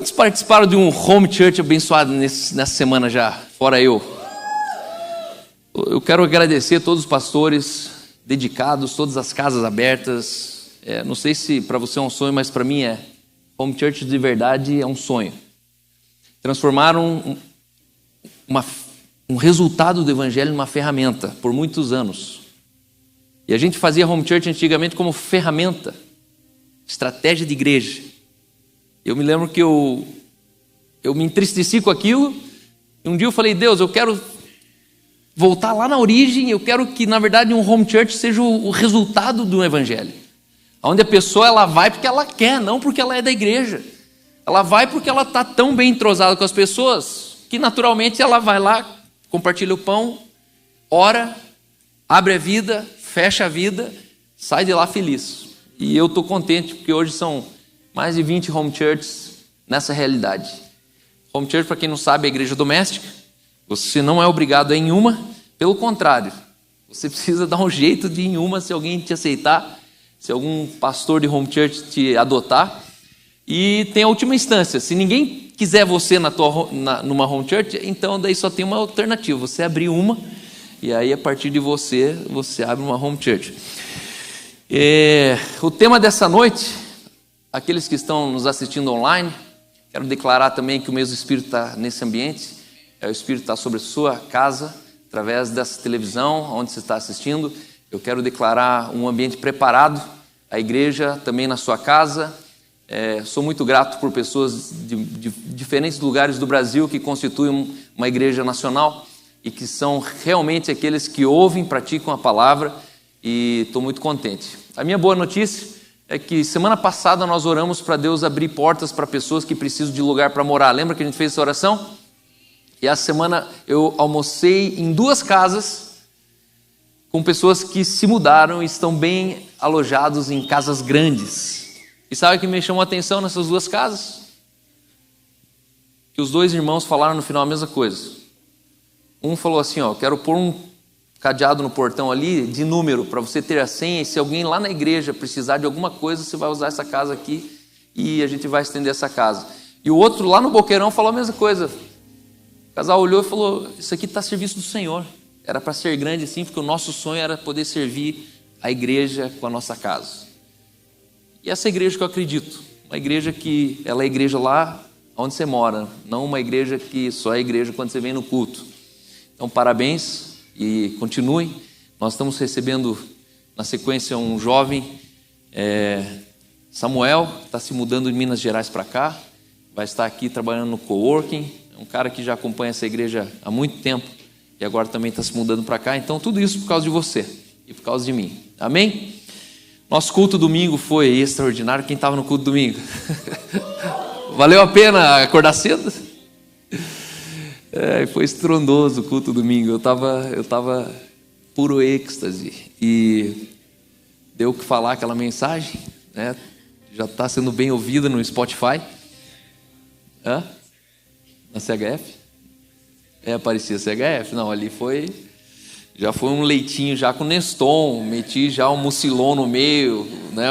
Quantos participaram de um home church abençoado nessa semana já, fora eu? Eu quero agradecer a todos os pastores dedicados, todas as casas abertas. Não sei se para você é um sonho, mas para mim é. Home church de verdade é um sonho. Transformaram um resultado do evangelho numa ferramenta por muitos anos. E a gente fazia home church antigamente como ferramenta, estratégia de igreja. Eu me lembro que eu me entristeci com aquilo. E um dia eu falei, Deus, eu quero voltar lá na origem. Eu quero que, na verdade, um home church seja o resultado do evangelho. Onde a pessoa ela vai porque ela quer, não porque ela é da igreja. Ela vai porque ela está tão bem entrosada com as pessoas que, naturalmente, ela vai lá, compartilha o pão, ora, abre a vida, fecha a vida, sai de lá feliz. E eu estou contente porque hoje são mais de 20 home churches nessa realidade. Home church, para quem não sabe, é a igreja doméstica. Você não é obrigado a ir em uma, pelo contrário. Você precisa dar um jeito de ir em uma se alguém te aceitar, se algum pastor de home church te adotar. E tem a última instância. Se ninguém quiser você numa home church, então daí só tem uma alternativa. Você abrir uma e aí a partir de você abre uma home church. O tema dessa noite, aqueles que estão nos assistindo online, quero declarar também que o mesmo Espírito está nesse ambiente. O Espírito está sobre a sua casa, através dessa televisão, onde você está assistindo. Eu quero declarar um ambiente preparado, a igreja também na sua casa. Sou muito grato por pessoas de diferentes lugares do Brasil que constituem uma igreja nacional e que são realmente aqueles que ouvem, praticam a palavra, e estou muito contente. A minha boa notícia é que semana passada nós oramos para Deus abrir portas para pessoas que precisam de lugar para morar. Lembra que a gente fez essa oração? E essa semana eu almocei em 2 casas com pessoas que se mudaram e estão bem alojados em casas grandes. E sabe o que me chamou a atenção nessas 2 casas? Que os 2 irmãos falaram no final a mesma coisa. Um falou assim, quero pôr um cadeado no portão ali de número para você ter a senha, e se alguém lá na igreja precisar de alguma coisa, você vai usar essa casa aqui e a gente vai estender essa casa. E o outro lá no Boqueirão falou a mesma coisa. O casal olhou e falou, isso aqui está a serviço do Senhor. Era para ser grande assim, porque o nosso sonho era poder servir a igreja com a nossa casa. E essa igreja que eu acredito, uma igreja que ela é igreja lá onde você mora, não uma igreja que só é igreja quando você vem no culto. Então, parabéns e continuem. Nós estamos recebendo, na sequência, um jovem, Samuel, está se mudando de Minas Gerais para cá, vai estar aqui trabalhando no coworking, é um cara que já acompanha essa igreja há muito tempo e agora também está se mudando para cá. Então, tudo isso por causa de você e por causa de mim. Amém? Nosso culto domingo foi extraordinário. Quem estava no culto domingo? Valeu a pena acordar cedo? Foi estrondoso o culto domingo. Eu estava puro êxtase. E deu o que falar aquela mensagem, né? Já está sendo bem ouvida no Spotify. Na CHF? Parecia CHF. Não, ali foi... Já foi um leitinho já com Neston, meti já um mucilon no meio, né?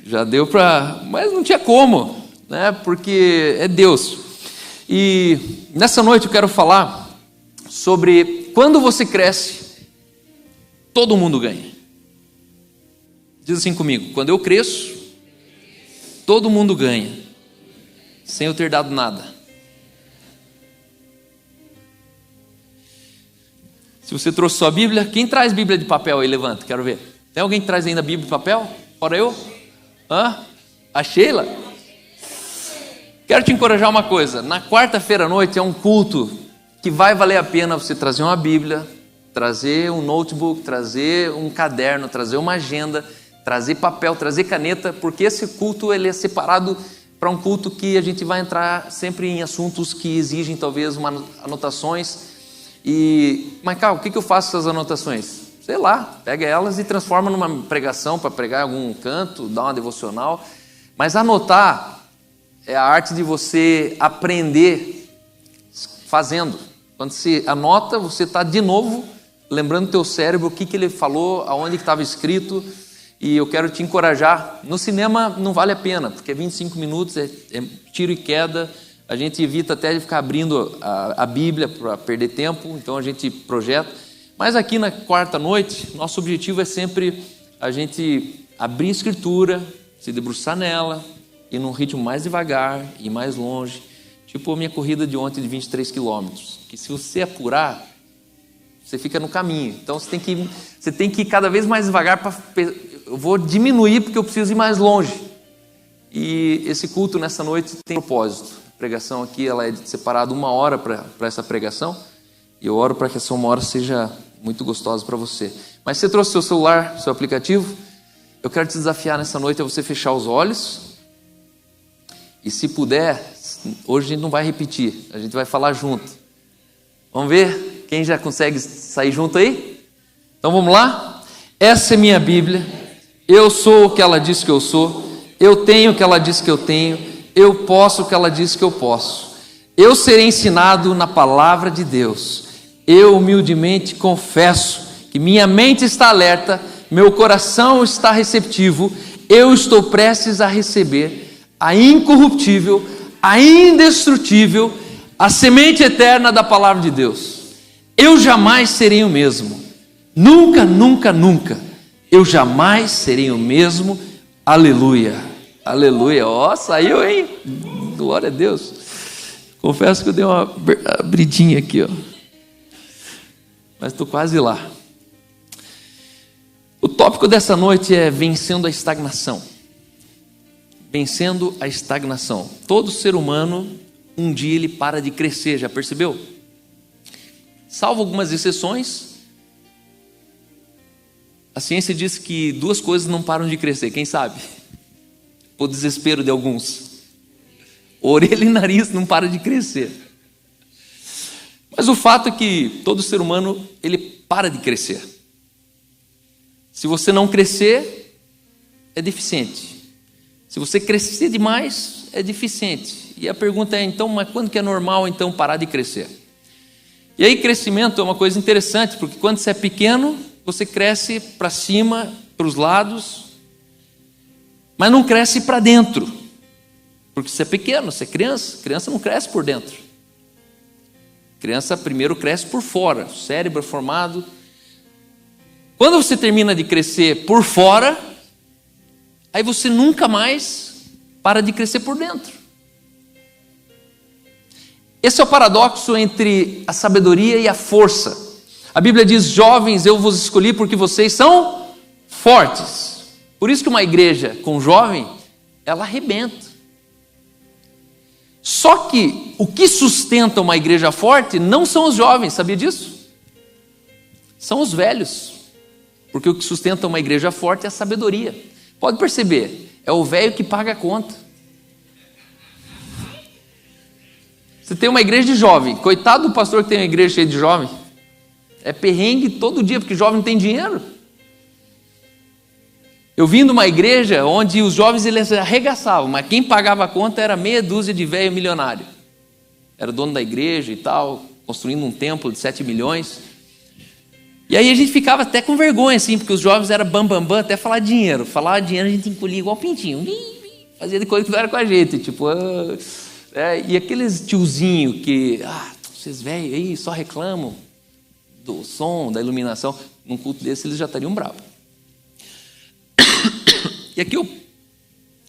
Já deu para... Mas não tinha como, né? Porque é Deus. E nessa noite eu quero falar sobre quando você cresce, todo mundo ganha. Diz assim comigo, quando eu cresço, todo mundo ganha, sem eu ter dado nada. Se você trouxe sua Bíblia, quem traz Bíblia de papel aí? Levanta, quero ver. Tem alguém que traz ainda Bíblia de papel? Fora eu? A Sheila? Quero te encorajar uma coisa. Na quarta-feira à noite é um culto que vai valer a pena você trazer uma Bíblia, trazer um notebook, trazer um caderno, trazer uma agenda, trazer papel, trazer caneta, porque esse culto ele é separado para um culto que a gente vai entrar sempre em assuntos que exigem talvez anotações. Mas, cara, o que eu faço com essas anotações? Sei lá, pega elas e transforma numa pregação para pregar em algum canto, dar uma devocional. Mas anotar é a arte de você aprender fazendo. Quando você anota, você está de novo lembrando do teu cérebro o que ele falou, aonde estava escrito. E eu quero te encorajar. No cinema não vale a pena, porque é 25 minutos, é tiro e queda. A gente evita até de ficar abrindo a Bíblia para perder tempo, então a gente projeta. Mas aqui na quarta noite, nosso objetivo é sempre a gente abrir a Escritura, se debruçar nela, ir num ritmo mais devagar, ir mais longe. Tipo a minha corrida de ontem de 23 quilômetros, que se você apurar, você fica no caminho. Então você tem que ir cada vez mais devagar. Eu vou diminuir porque eu preciso ir mais longe. E esse culto nessa noite tem propósito. A pregação aqui ela é separada 1 hora para essa pregação. E eu oro para que essa 1 hora seja muito gostosa para você. Mas você trouxe seu celular, seu aplicativo? Eu quero te desafiar nessa noite a você fechar os olhos. E se puder, hoje a gente não vai repetir, a gente vai falar junto. Vamos ver quem já consegue sair junto aí? Então vamos lá? Essa é minha Bíblia. Eu sou o que ela diz que eu sou. Eu tenho o que ela diz que eu tenho. Eu posso o que ela diz que eu posso. Eu serei ensinado na palavra de Deus. Eu humildemente confesso que minha mente está alerta, meu coração está receptivo, eu estou prestes a receber a incorruptível, a indestrutível, a semente eterna da palavra de Deus. Eu jamais serei o mesmo. Nunca, nunca, nunca. Eu jamais serei o mesmo. Aleluia. Aleluia. Ó, saiu, hein? Glória a Deus. Confesso que eu dei uma abridinha aqui, ó. Mas estou quase lá. O tópico dessa noite é vencendo a estagnação. Vencendo a estagnação. Todo ser humano, um dia ele para de crescer, já percebeu? Salvo algumas exceções, a ciência diz que 2 coisas não param de crescer, quem sabe? O desespero de alguns. Orelha e nariz não param de crescer. Mas o fato é que todo ser humano, ele para de crescer. Se você não crescer, é deficiente. Se você crescer demais, é deficiente. E a pergunta é, então, mas quando que é normal, então, parar de crescer? E aí, crescimento é uma coisa interessante, porque quando você é pequeno, você cresce para cima, para os lados, mas não cresce para dentro. Porque você é pequeno, você é criança. Criança não cresce por dentro. Criança primeiro cresce por fora, o cérebro é formado. Quando você termina de crescer por fora, aí você nunca mais para de crescer por dentro. Esse é o paradoxo entre a sabedoria e a força. A Bíblia diz, jovens, eu vos escolhi porque vocês são fortes. Por isso que uma igreja com jovem, ela arrebenta. Só que o que sustenta uma igreja forte não são os jovens, sabia disso? São os velhos. Porque o que sustenta uma igreja forte é a sabedoria. Pode perceber, é o velho que paga a conta. Você tem uma igreja de jovem, coitado do pastor que tem uma igreja cheia de jovem. É perrengue todo dia, porque jovem não tem dinheiro. Eu vim de uma igreja onde os jovens eles arregaçavam, mas quem pagava a conta era meia dúzia de velho milionário. Era dono da igreja e tal, construindo um templo de 7 milhões. E aí a gente ficava até com vergonha, assim, porque os jovens eram bam, até falar dinheiro. Falar dinheiro a gente encolhia igual pintinho. Fazia de coisa que não era com a gente, tipo... e aqueles tiozinho que... vocês velhos aí só reclamam do som, da iluminação. Num culto desse eles já estariam bravos. E aqui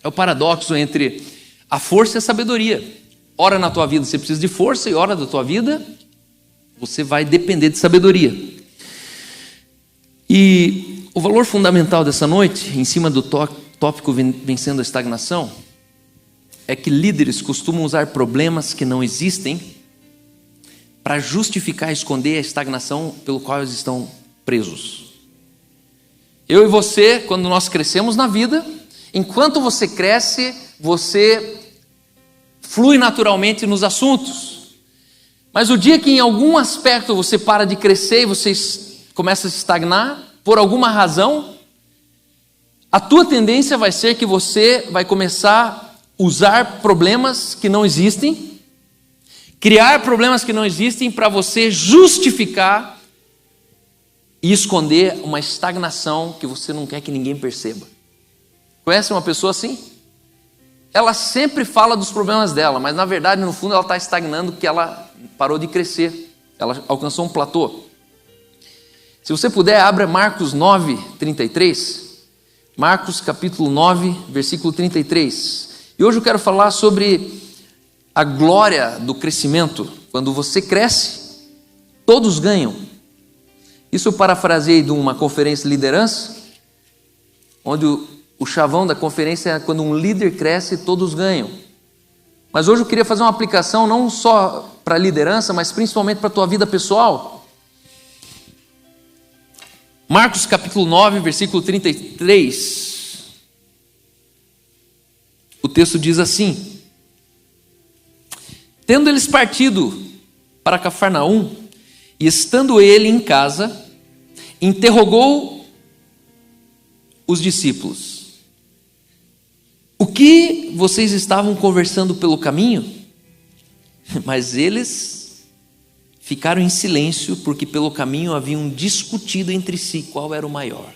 é o paradoxo entre a força e a sabedoria. Ora na tua vida você precisa de força e ora da tua vida você vai depender de sabedoria. E o valor fundamental dessa noite, em cima do tópico vencendo a estagnação, é que líderes costumam usar problemas que não existem para justificar e esconder a estagnação pelo qual eles estão presos. Eu e você, quando nós crescemos na vida, enquanto você cresce, você flui naturalmente nos assuntos. Mas o dia que em algum aspecto você para de crescer e você começa a se estagnar, por alguma razão, a tua tendência vai ser que você vai começar a usar problemas que não existem, criar problemas que não existem para você justificar e esconder uma estagnação que você não quer que ninguém perceba. Conhece uma pessoa assim? Ela sempre fala dos problemas dela, mas na verdade, no fundo, ela está estagnando porque ela parou de crescer. Ela alcançou um platô. Se você puder, abra Marcos 9, 33. Marcos capítulo 9, versículo 33. E hoje eu quero falar sobre a glória do crescimento. Quando você cresce, todos ganham. Isso eu parafraseei de uma conferência de liderança, onde o chavão da conferência é quando um líder cresce, todos ganham. Mas hoje eu queria fazer uma aplicação não só para a liderança, mas principalmente para a tua vida pessoal. Marcos capítulo 9, versículo 33. O texto diz assim: tendo eles partido para Cafarnaum, e estando ele em casa, interrogou os discípulos: o que vocês estavam conversando pelo caminho? Mas eles ficaram em silêncio, porque pelo caminho haviam discutido entre si qual era o maior.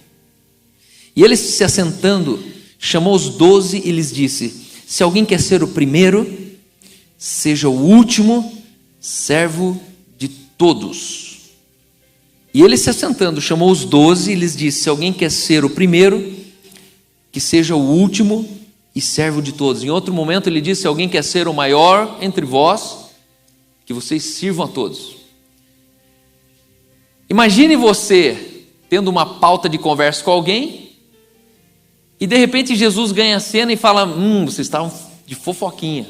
E ele, se assentando, chamou os 12 e lhes disse: se alguém quer ser o primeiro, seja o último, servo de todos. E ele, se assentando, chamou os 12 e lhes disse: se alguém quer ser o primeiro, que seja o último e servo de todos. Em outro momento ele disse: se alguém quer ser o maior entre vós, que vocês sirvam a todos. Imagine você tendo uma pauta de conversa com alguém e de repente Jesus ganha a cena e fala: vocês estavam de fofoquinha.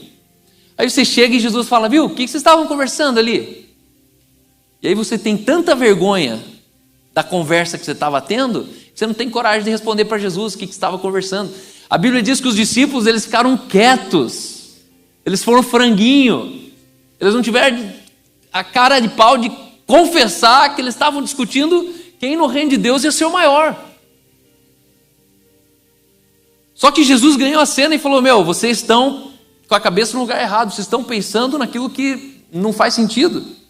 Aí você chega e Jesus fala: viu, o que vocês estavam conversando ali? E aí você tem tanta vergonha da conversa que você estava tendo, que você não tem coragem de responder para Jesus o que estava conversando. A Bíblia diz que os discípulos, eles ficaram quietos, eles foram franguinho, eles não tiveram a cara de pau de confessar que eles estavam discutindo quem no reino de Deus ia ser o maior. Só que Jesus ganhou a cena e falou: vocês estão com a cabeça no lugar errado, vocês estão pensando naquilo que não faz sentido.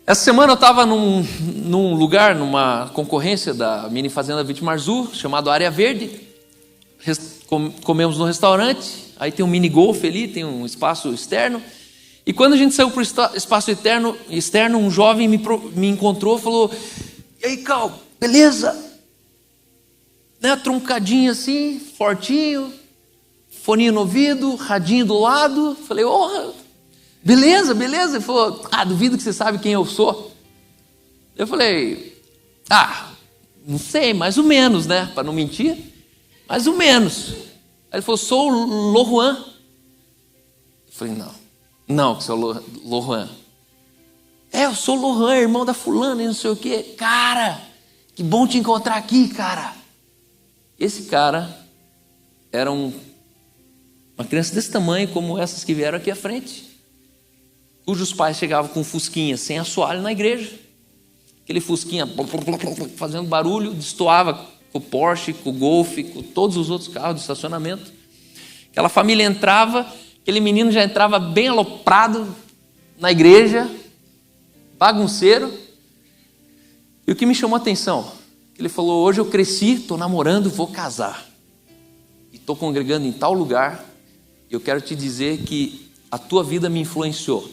Essa semana eu estava num lugar, numa concorrência da mini fazenda Vitimarzu, chamado Área Verde. Comemos no restaurante, aí tem um mini golfe ali, tem um espaço externo. E quando a gente saiu para o espaço externo, um jovem me encontrou e falou: e aí, Cal, beleza? Né, truncadinho assim, fortinho, foninho no ouvido, radinho do lado. Falei: beleza. Ele falou: duvido que você sabe quem eu sou. Eu falei: não sei, mais ou menos, né? Para não mentir, mais ou menos. Aí ele falou: sou o Lohan. Eu falei: não, que sou o Lohan. Eu sou o Lohan, irmão da fulana e não sei o quê. Cara, que bom te encontrar aqui, cara. Esse cara era uma criança desse tamanho, como essas que vieram aqui à frente, cujos pais chegavam com fusquinha sem assoalho na igreja. Aquele fusquinha fazendo barulho, destoava com o Porsche, com o Golf, com todos os outros carros do estacionamento. Aquela família entrava, aquele menino já entrava bem aloprado na igreja, bagunceiro. E o que me chamou a atenção, ele falou: hoje eu cresci, estou namorando, vou casar. E estou congregando em tal lugar. E eu quero te dizer que a tua vida me influenciou.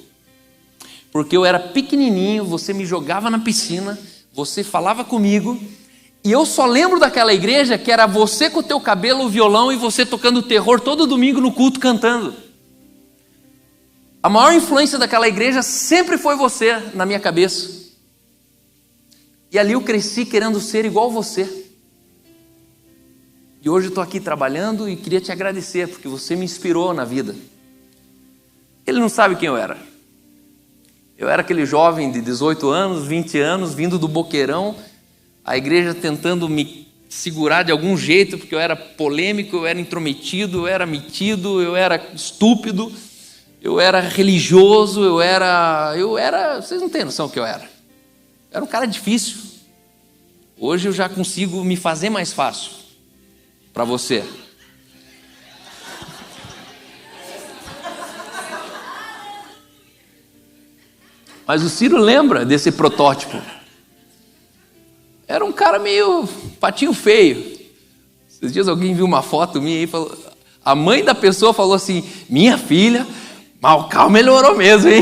Porque eu era pequenininho, você me jogava na piscina, você falava comigo, e eu só lembro daquela igreja que era você com o teu cabelo, o violão, e você tocando terror todo domingo no culto cantando. A maior influência daquela igreja sempre foi você na minha cabeça. E ali eu cresci querendo ser igual você. E hoje eu estou aqui trabalhando e queria te agradecer, porque você me inspirou na vida. Ele não sabe quem eu era. Eu era aquele jovem de 18 anos, 20 anos, vindo do boqueirão, a igreja tentando me segurar de algum jeito, porque eu era polêmico, eu era intrometido, eu era metido, eu era estúpido, eu era religioso, eu era... Vocês não têm noção do que eu era. Eu era um cara difícil. Hoje eu já consigo me fazer mais fácil para você. Mas o Ciro lembra desse protótipo. Era um cara meio patinho feio. Esses dias alguém viu uma foto minha e falou... A mãe da pessoa falou assim, minha filha, mas o Cal melhorou mesmo, hein?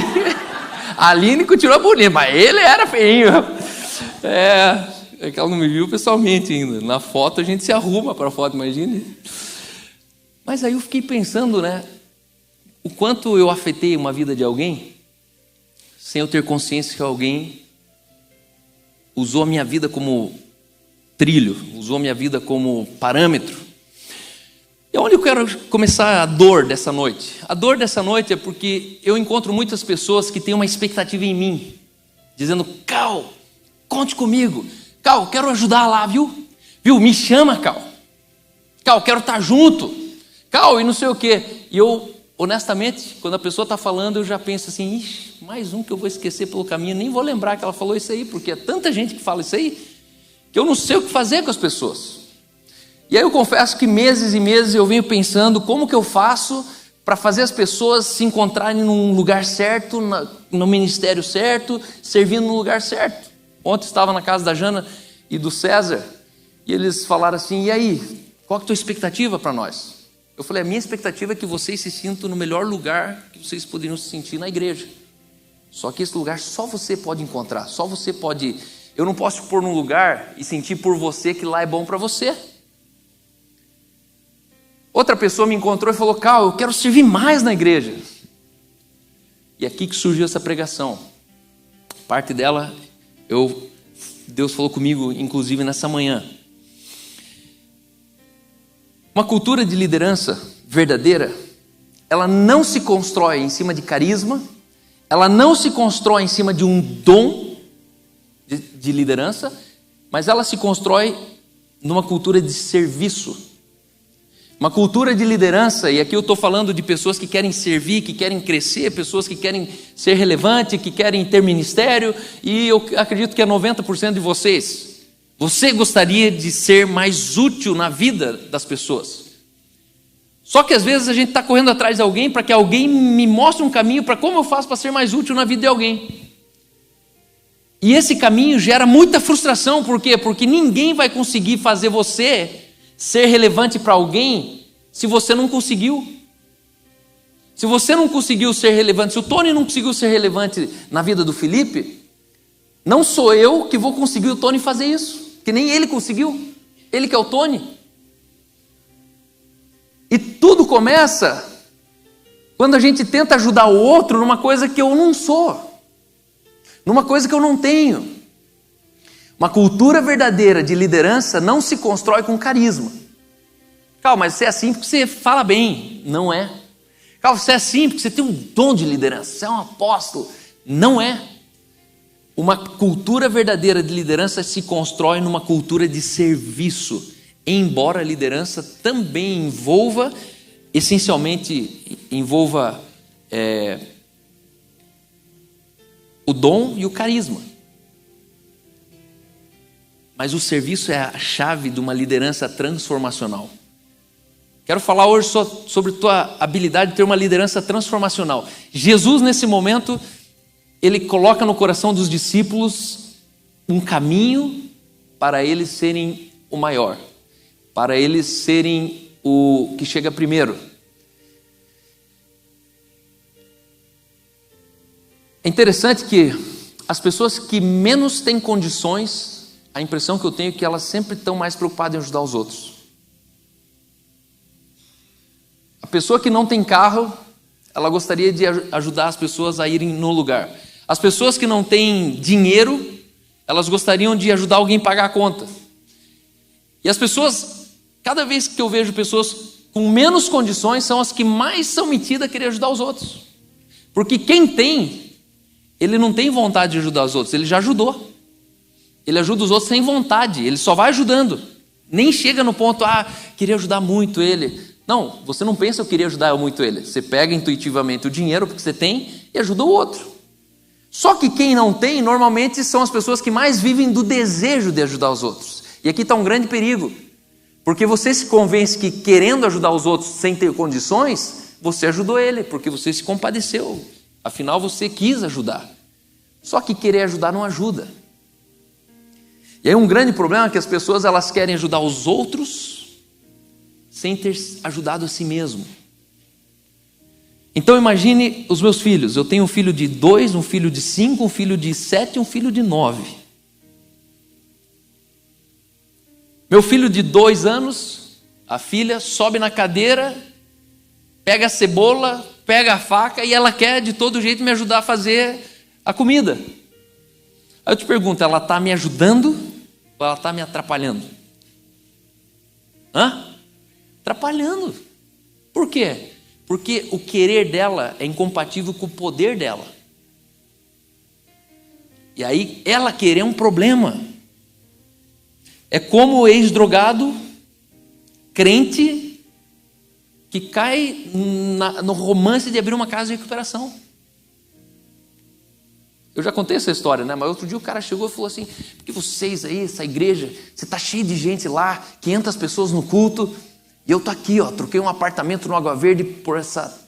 A Aline continuou bonita, mas ele era feinho. É que ela não me viu pessoalmente ainda. Na foto a gente se arruma para a foto, imagine. Mas aí eu fiquei pensando, né? O quanto eu afetei uma vida de alguém sem eu ter consciência que alguém usou a minha vida como trilho, usou a minha vida como parâmetro. E onde eu quero começar a dor dessa noite? A dor dessa noite é porque eu encontro muitas pessoas que têm uma expectativa em mim, dizendo, Cal, conte comigo. Cal, quero ajudar lá, viu? Viu, me chama, Cal. Cal, quero estar junto. Cal, e não sei o quê. E eu, honestamente, quando a pessoa está falando, eu já penso assim, ixi, mais um que eu vou esquecer pelo caminho, nem vou lembrar que ela falou isso aí, porque é tanta gente que fala isso aí, que eu não sei o que fazer com as pessoas. E aí eu confesso que meses e meses eu venho pensando como que eu faço para fazer as pessoas se encontrarem num lugar certo, no ministério certo, servindo no lugar certo. Ontem estava na casa da Jana e do César, e eles falaram assim, e aí, qual que é a tua expectativa para nós? Eu falei, a minha expectativa é que vocês se sintam no melhor lugar que vocês poderiam se sentir na igreja. Só que esse lugar só você pode encontrar, só você pode... Eu não posso te pôr num lugar e sentir por você que lá é bom para você. Outra pessoa me encontrou e falou, Cal, eu quero servir mais na igreja. E aqui que surgiu essa pregação. Parte dela, Deus falou comigo, inclusive nessa manhã. Uma cultura de liderança verdadeira, ela não se constrói em cima de carisma, ela não se constrói em cima de um dom de liderança, mas ela se constrói numa cultura de serviço. Uma cultura de liderança, e aqui eu estou falando de pessoas que querem servir, que querem crescer, pessoas que querem ser relevantes, que querem ter ministério, e eu acredito que é 90% de vocês. Você gostaria de ser mais útil na vida das pessoas. Só que às vezes a gente está correndo atrás de alguém para que alguém me mostre um caminho para como eu faço para ser mais útil na vida de alguém. E esse caminho gera muita frustração, por quê? Porque ninguém vai conseguir fazer você ser relevante para alguém se você não conseguiu. Se você não conseguiu ser relevante, se o Tony não conseguiu ser relevante na vida do Felipe, não sou eu que vou conseguir o Tony fazer isso, que nem ele conseguiu, ele que é o Tony. E tudo começa quando a gente tenta ajudar o outro numa coisa que eu não sou, numa coisa que eu não tenho. Uma cultura verdadeira de liderança não se constrói com carisma. Calma, mas você é assim porque você fala bem. Não é. Calma, você é assim porque você tem um dom de liderança. Você é um apóstolo. Não é. Uma cultura verdadeira de liderança se constrói numa cultura de serviço. Embora a liderança também essencialmente envolva o dom e o carisma. Mas o serviço é a chave de uma liderança transformacional. Quero falar hoje sobre tua habilidade de ter uma liderança transformacional. Jesus, nesse momento, ele coloca no coração dos discípulos um caminho para eles serem o maior, para eles serem o que chega primeiro. É interessante que as pessoas que menos têm condições, a impressão que eu tenho é que elas sempre estão mais preocupadas em ajudar os outros. A pessoa que não tem carro, ela gostaria de ajudar as pessoas a irem no lugar. As pessoas que não têm dinheiro, elas gostariam de ajudar alguém a pagar a conta. E as pessoas, cada vez que eu vejo pessoas com menos condições, são as que mais são metidas a querer ajudar os outros. Porque quem tem, ele não tem vontade de ajudar os outros, ele já ajudou. Ele ajuda os outros sem vontade, ele só vai ajudando. Nem chega no ponto, queria ajudar muito ele. Não, você não pensa, eu queria ajudar muito ele. Você pega intuitivamente o dinheiro porque você tem e ajuda o outro. Só que quem não tem, normalmente são as pessoas que mais vivem do desejo de ajudar os outros. E aqui está um grande perigo. Porque você se convence que querendo ajudar os outros sem ter condições, você ajudou ele, porque você se compadeceu. Afinal, você quis ajudar. Só que querer ajudar não ajuda. E aí um grande problema é que as pessoas elas querem ajudar os outros sem ter ajudado a si mesmo. Então imagine os meus filhos. Eu tenho um filho de 2, um filho de 5, um filho de 7 e um filho de 9. Meu filho de 2 anos, a filha sobe na cadeira, pega a cebola, pega a faca e ela quer de todo jeito me ajudar a fazer a comida. Aí eu te pergunto, ela está me ajudando ou ela está me atrapalhando? Atrapalhando. Por quê? Porque o querer dela é incompatível com o poder dela. E aí ela querer é um problema. É como o ex-drogado, crente, que cai no romance de abrir uma casa de recuperação. Eu já contei essa história, né? Mas outro dia o cara chegou e falou assim: porque vocês aí, essa igreja, você está cheio de gente lá, 500 pessoas no culto, e eu tô aqui, ó, troquei um apartamento no Água Verde por essa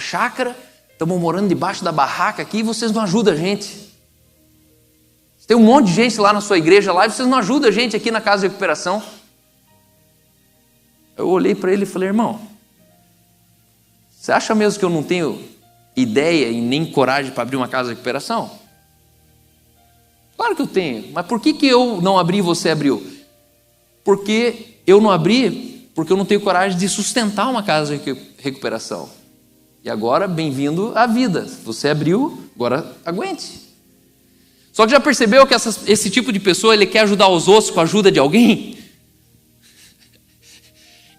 chácara, estamos morando debaixo da barraca aqui e vocês não ajudam a gente. Tem um monte de gente lá na sua igreja lá e vocês não ajudam a gente aqui na casa de recuperação. Eu olhei para ele e falei: irmão, você acha mesmo que eu não tenho ideia e nem coragem para abrir uma casa de recuperação? Claro que eu tenho, mas por que eu não abri e você abriu? Porque eu não abri, porque eu não tenho coragem de sustentar uma casa de recuperação. E agora, bem-vindo à vida. Você abriu, agora aguente. Só que já percebeu que esse tipo de pessoa, ele quer ajudar os outros com a ajuda de alguém?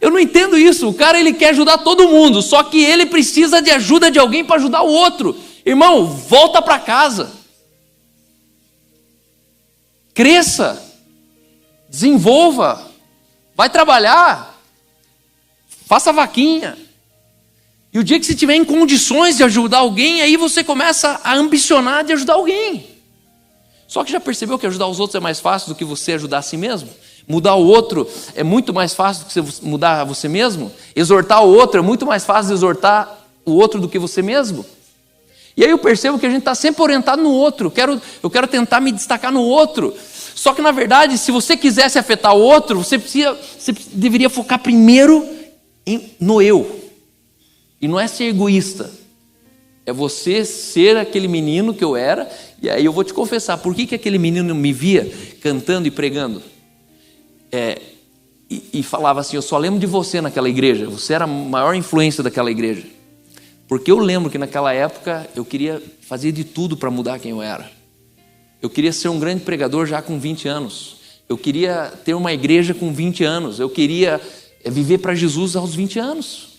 Eu não entendo isso. O cara, ele quer ajudar todo mundo, só que ele precisa de ajuda de alguém para ajudar o outro. Irmão, volta para casa. Cresça. Desenvolva. Vai trabalhar. Faça vaquinha. E o dia que você estiver em condições de ajudar alguém, aí você começa a ambicionar de ajudar alguém. Só que já percebeu que ajudar os outros é mais fácil do que você ajudar a si mesmo? Mudar o outro é muito mais fácil do que você mudar a você mesmo? Exortar o outro é muito mais fácil de exortar o outro do que você mesmo? E aí eu percebo que a gente está sempre orientado no outro. Eu quero tentar me destacar no outro. Só que na verdade, se você quisesse afetar o outro, você deveria focar primeiro no eu. E não é ser egoísta. É você ser aquele menino que eu era. E aí eu vou te confessar, por que aquele menino me via cantando e pregando? E falava assim: eu só lembro de você naquela igreja. Você era a maior influência daquela igreja. Porque eu lembro que naquela época eu queria fazer de tudo para mudar quem eu era. Eu queria ser um grande pregador já com 20 anos. Eu queria ter uma igreja com 20 anos. Eu queria viver para Jesus aos 20 anos.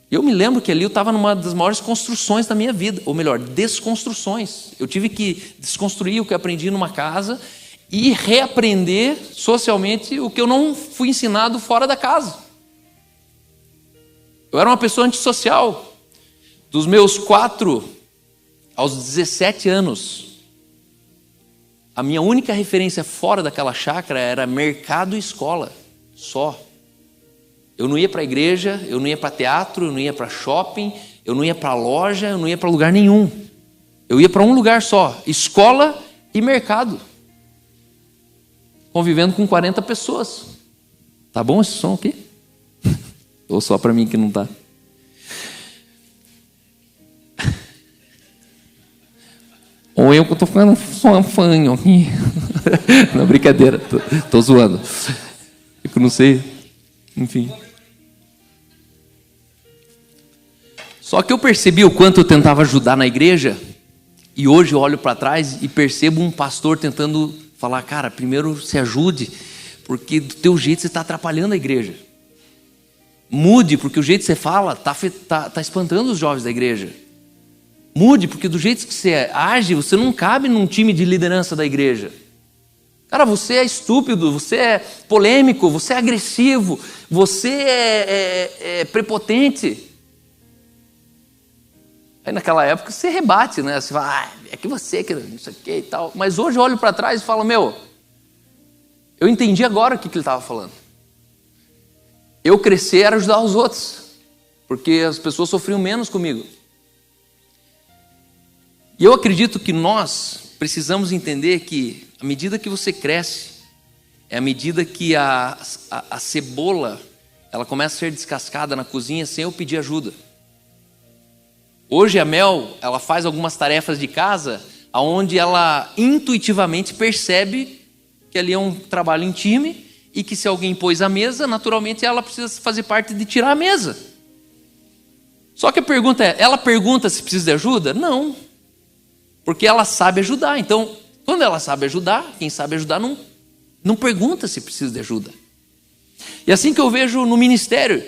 Eu me lembro que ali eu estava numa das maiores construções da minha vida, ou melhor, desconstruções. Eu tive que desconstruir o que eu aprendi numa casa e reaprender socialmente o que eu não fui ensinado fora da casa. Eu era uma pessoa antissocial. Dos meus 4 aos 17 anos, a minha única referência fora daquela chácara era mercado e escola, só. Eu não ia para a igreja, eu não ia para teatro, eu não ia para shopping, eu não ia para loja, eu não ia para lugar nenhum. Eu ia para um lugar só, escola e mercado. Convivendo com 40 pessoas. Tá bom esse som aqui? Ou só para mim que não tá? Ou eu que estou ficando fanho aqui. Não, brincadeira, tô zoando. Eu não sei, enfim. Só que eu percebi o quanto eu tentava ajudar na igreja, e hoje eu olho para trás e percebo um pastor tentando falar: cara, primeiro se ajude, porque do teu jeito você está atrapalhando a igreja. Mude, porque o jeito que você fala está espantando os jovens da igreja. Mude, porque do jeito que você age, você não cabe num time de liderança da igreja. Cara, você é estúpido, você é polêmico, você é agressivo, você é prepotente. Aí naquela época você rebate, né? Você fala: é que você, que não sei o que e tal. Mas hoje eu olho para trás e falo: eu entendi agora o que ele estava falando. Eu crescer era ajudar os outros, porque as pessoas sofriam menos comigo. E eu acredito que nós precisamos entender que, à medida que você cresce, é à medida que a cebola ela começa a ser descascada na cozinha sem eu pedir ajuda. Hoje a Mel, ela faz algumas tarefas de casa onde ela intuitivamente percebe que ali é um trabalho em time e que se alguém pôs a mesa, naturalmente ela precisa fazer parte de tirar a mesa. Só que a pergunta é, ela pergunta se precisa de ajuda? Não. Porque ela sabe ajudar. Então, quando ela sabe ajudar, quem sabe ajudar não pergunta se precisa de ajuda. E assim que eu vejo no ministério,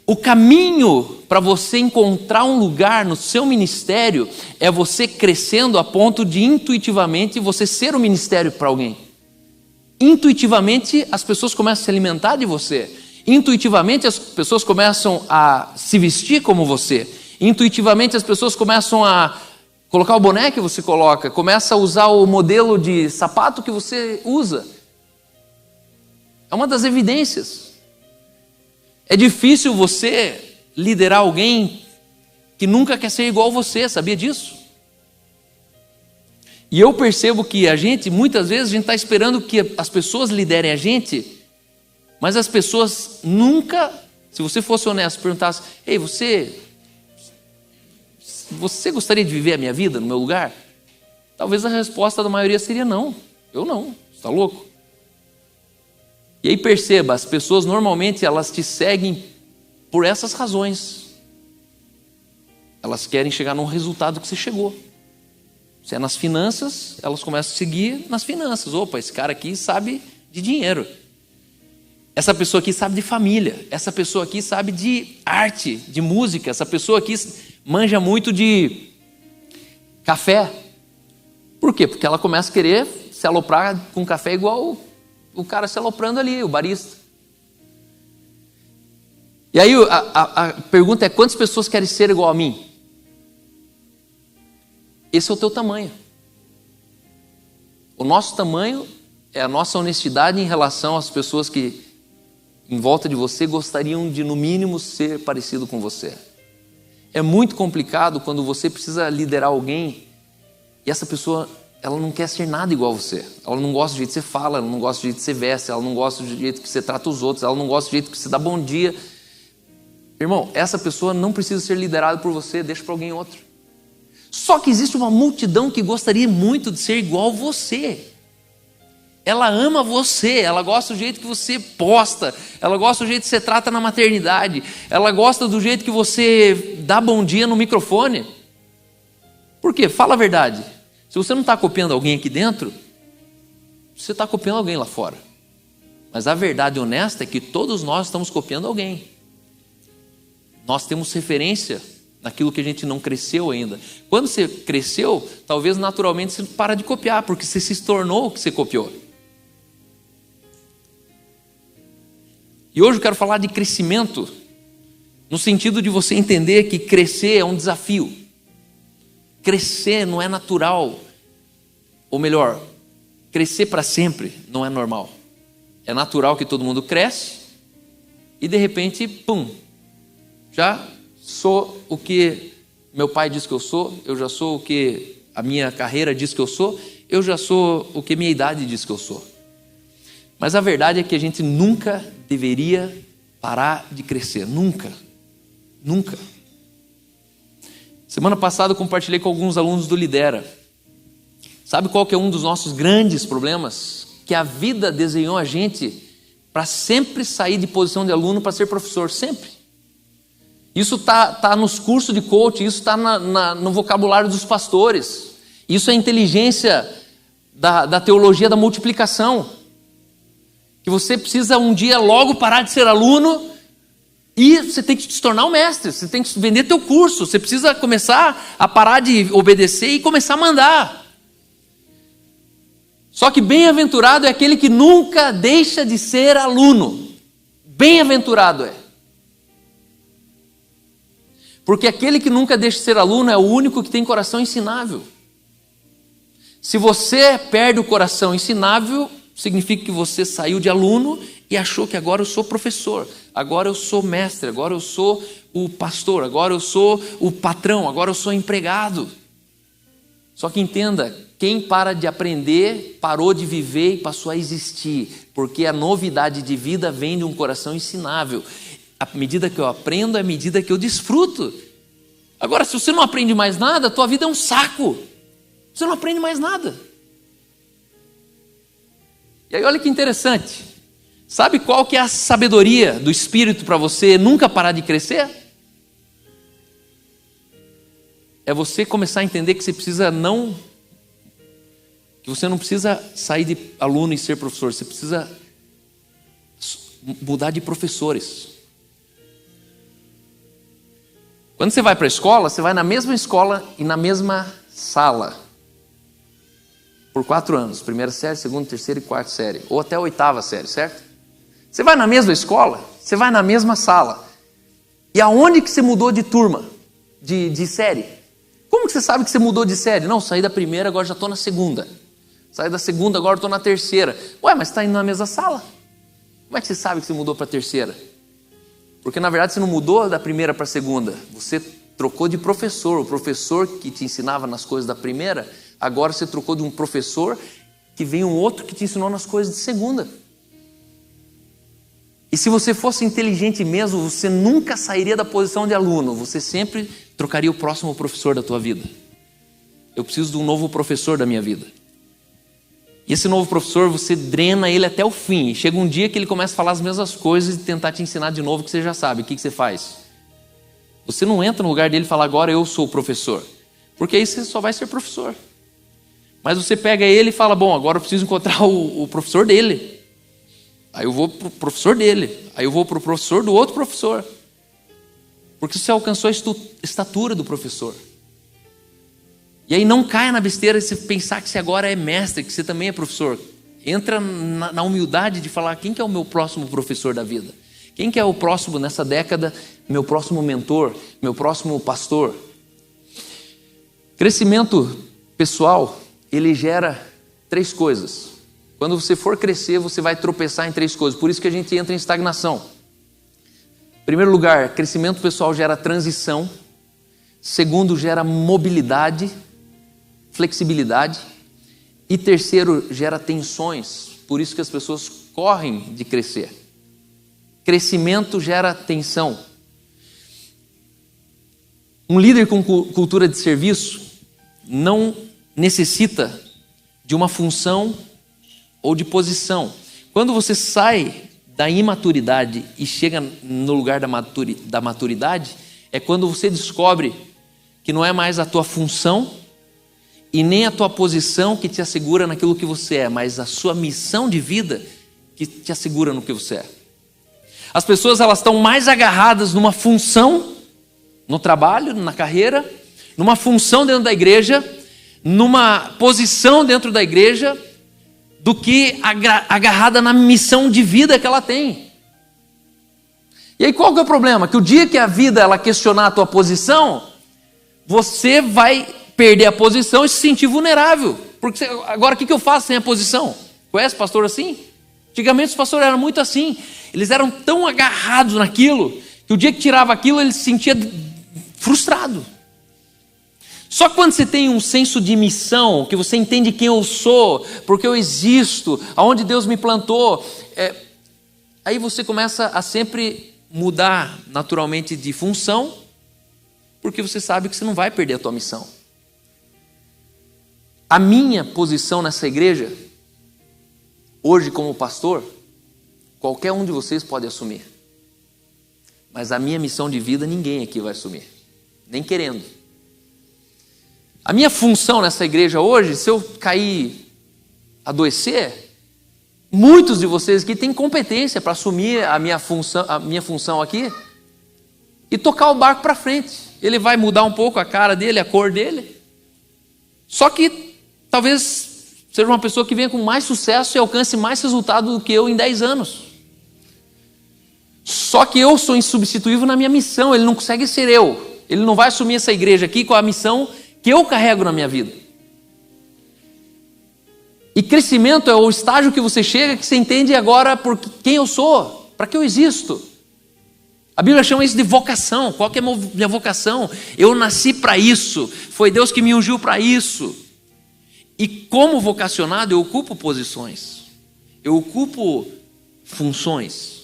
o caminho para você encontrar um lugar no seu ministério é você crescendo a ponto de intuitivamente você ser um ministério para alguém. Intuitivamente as pessoas começam a se alimentar de você. Intuitivamente as pessoas começam a se vestir como você. Intuitivamente as pessoas começam a colocar o boné que você coloca, começa a usar o modelo de sapato que você usa. É uma das evidências. É difícil você liderar alguém que nunca quer ser igual a você, sabia disso? E eu percebo que muitas vezes a gente está esperando que as pessoas liderem a gente, mas as pessoas nunca, se você fosse honesto, perguntasse, ei, você gostaria de viver a minha vida no meu lugar? Talvez a resposta da maioria seria não. Eu não, você está louco? E aí perceba, as pessoas normalmente elas te seguem por essas razões. Elas querem chegar num resultado que você chegou. Se é nas finanças, elas começam a seguir nas finanças. Opa, esse cara aqui sabe de dinheiro. Essa pessoa aqui sabe de família. Essa pessoa aqui sabe de arte, de música. Essa pessoa aqui manja muito de café. Por quê? Porque ela começa a querer se aloprar com café igual o cara se aloprando ali, o barista. E aí a pergunta é, quantas pessoas querem ser igual a mim? Esse é o teu tamanho. O nosso tamanho é a nossa honestidade em relação às pessoas que em volta de você gostariam de, no mínimo, ser parecido com você. É muito complicado quando você precisa liderar alguém e essa pessoa, ela não quer ser nada igual a você. Ela não gosta do jeito que você fala, ela não gosta do jeito que você veste, ela não gosta do jeito que você trata os outros, ela não gosta do jeito que você dá bom dia. Irmão, essa pessoa não precisa ser liderada por você, deixa para alguém outro. Só que existe uma multidão que gostaria muito de ser igual a você. Ela ama você, ela gosta do jeito que você posta, ela gosta do jeito que você trata na maternidade, ela gosta do jeito que você dá bom dia no microfone. Por quê? Fala a verdade. Se você não está copiando alguém aqui dentro, você está copiando alguém lá fora. Mas a verdade honesta é que todos nós estamos copiando alguém. Nós temos referência naquilo que a gente não cresceu ainda. Quando você cresceu, talvez naturalmente você para de copiar, porque você se tornou o que você copiou. E hoje eu quero falar de crescimento, no sentido de você entender que crescer é um desafio. Crescer não é natural. Ou melhor, crescer para sempre não é normal. É natural que todo mundo cresce e de repente, pum, já sou o que meu pai diz que eu sou, eu já sou o que a minha carreira diz que eu sou, eu já sou o que minha idade diz que eu sou. Mas a verdade é que a gente nunca deveria parar de crescer, nunca, nunca. Semana passada eu compartilhei com alguns alunos do Lidera. Sabe qual que é um dos nossos grandes problemas? Que a vida desenhou a gente para sempre sair de posição de aluno para ser professor, sempre. Isso tá nos cursos de coaching, isso está no vocabulário dos pastores. Isso é a inteligência da teologia da multiplicação. Que você precisa um dia logo parar de ser aluno e você tem que se tornar um mestre, você tem que vender teu curso, você precisa começar a parar de obedecer e começar a mandar. Só que bem-aventurado é aquele que nunca deixa de ser aluno. Bem-aventurado é. Porque aquele que nunca deixa de ser aluno é o único que tem coração ensinável. Se você perde o coração ensinável, significa que você saiu de aluno e achou que agora eu sou professor, agora eu sou mestre, agora eu sou o pastor, agora eu sou o patrão, agora eu sou empregado. Só que entenda, quem para de aprender, parou de viver e passou a existir, porque a novidade de vida vem de um coração ensinável. À medida que eu aprendo, é à medida que eu desfruto. Agora, se você não aprende mais nada, a tua vida é um saco. Você não aprende mais nada. E aí olha que interessante. Sabe qual que é a sabedoria do Espírito para você nunca parar de crescer? É você começar a entender que você não precisa sair de aluno e ser professor, você precisa mudar de professores. Quando você vai para a escola, você vai na mesma escola e na mesma sala. Por 4 anos, primeira série, segunda, terceira e quarta série, ou até a 8ª série, certo? Você vai na mesma escola, você vai na mesma sala. E aonde que você mudou de turma, de série? Como que você sabe que você mudou de série? Não, saí da primeira, agora já estou na segunda. Saí da segunda, agora estou na terceira. Ué, mas está indo na mesma sala. Como é que você sabe que você mudou para a terceira? Porque na verdade você não mudou da primeira para a segunda. Você trocou de professor. O professor que te ensinava nas coisas da primeira, agora você trocou de um professor que vem um outro que te ensinou nas coisas de segunda. E se você fosse inteligente mesmo, você nunca sairia da posição de aluno. Você sempre trocaria o próximo professor da tua vida. Eu preciso de um novo professor da minha vida. E esse novo professor, você drena ele até o fim. Chega um dia que ele começa a falar as mesmas coisas e tentar te ensinar de novo o que você já sabe. O que você faz? Você não entra no lugar dele e fala, agora eu sou o professor. Porque aí você só vai ser professor. Mas você pega ele e fala, bom, agora eu preciso encontrar o professor dele. Aí eu vou para o professor dele. Aí eu vou para o professor do outro professor. Porque você alcançou a estatura do professor. E aí não caia na besteira de você pensar que você agora é mestre, que você também é professor. Entra na humildade de falar, quem que é o meu próximo professor da vida? Quem que é o próximo nessa década, meu próximo mentor, meu próximo pastor? Crescimento pessoal, ele gera 3 coisas. Quando você for crescer, você vai tropeçar em 3 coisas. Por isso que a gente entra em estagnação. Em primeiro lugar, crescimento pessoal gera transição. Segundo, gera mobilidade, flexibilidade. E terceiro, gera tensões. Por isso que as pessoas correm de crescer. Crescimento gera tensão. Um líder com cultura de serviço não necessita de uma função ou de posição. Quando você sai da imaturidade e chega no lugar da maturidade, é quando você descobre que não é mais a tua função e nem a tua posição que te assegura naquilo que você é, mas a sua missão de vida que te assegura no que você é. As pessoas, elas estão mais agarradas numa função, no trabalho, na carreira, numa função dentro da igreja, numa posição dentro da igreja, do que agarrada na missão de vida que ela tem. E aí qual que é o problema? Que o dia que a vida ela questionar a tua posição, você vai perder a posição e se sentir vulnerável. Porque agora o que eu faço sem a posição? Conhece pastor assim? Antigamente os pastores eram muito assim. Eles eram tão agarrados naquilo, que o dia que tirava aquilo, ele se sentia frustrado. Só quando você tem um senso de missão, que você entende quem eu sou, porque eu existo, aonde Deus me plantou, aí você começa a sempre mudar naturalmente de função, porque você sabe que você não vai perder a tua missão. A minha posição nessa igreja, hoje como pastor, qualquer um de vocês pode assumir. Mas a minha missão de vida ninguém aqui vai assumir, nem querendo. A minha função nessa igreja hoje, se eu cair, adoecer, muitos de vocês aqui têm competência para assumir a minha função aqui e tocar o barco para frente. Ele vai mudar um pouco a cara dele, a cor dele. Só que talvez seja uma pessoa que venha com mais sucesso e alcance mais resultado do que eu em 10 anos. Só que eu sou insubstituível na minha missão, ele não consegue ser eu. Ele não vai assumir essa igreja aqui com a missão que eu carrego na minha vida. E crescimento é o estágio que você chega, que você entende agora por quem eu sou, para que eu existo. A Bíblia chama isso de vocação. Qual que é a minha vocação? Eu nasci para isso, foi Deus que me ungiu para isso. E como vocacionado, eu ocupo posições, eu ocupo funções.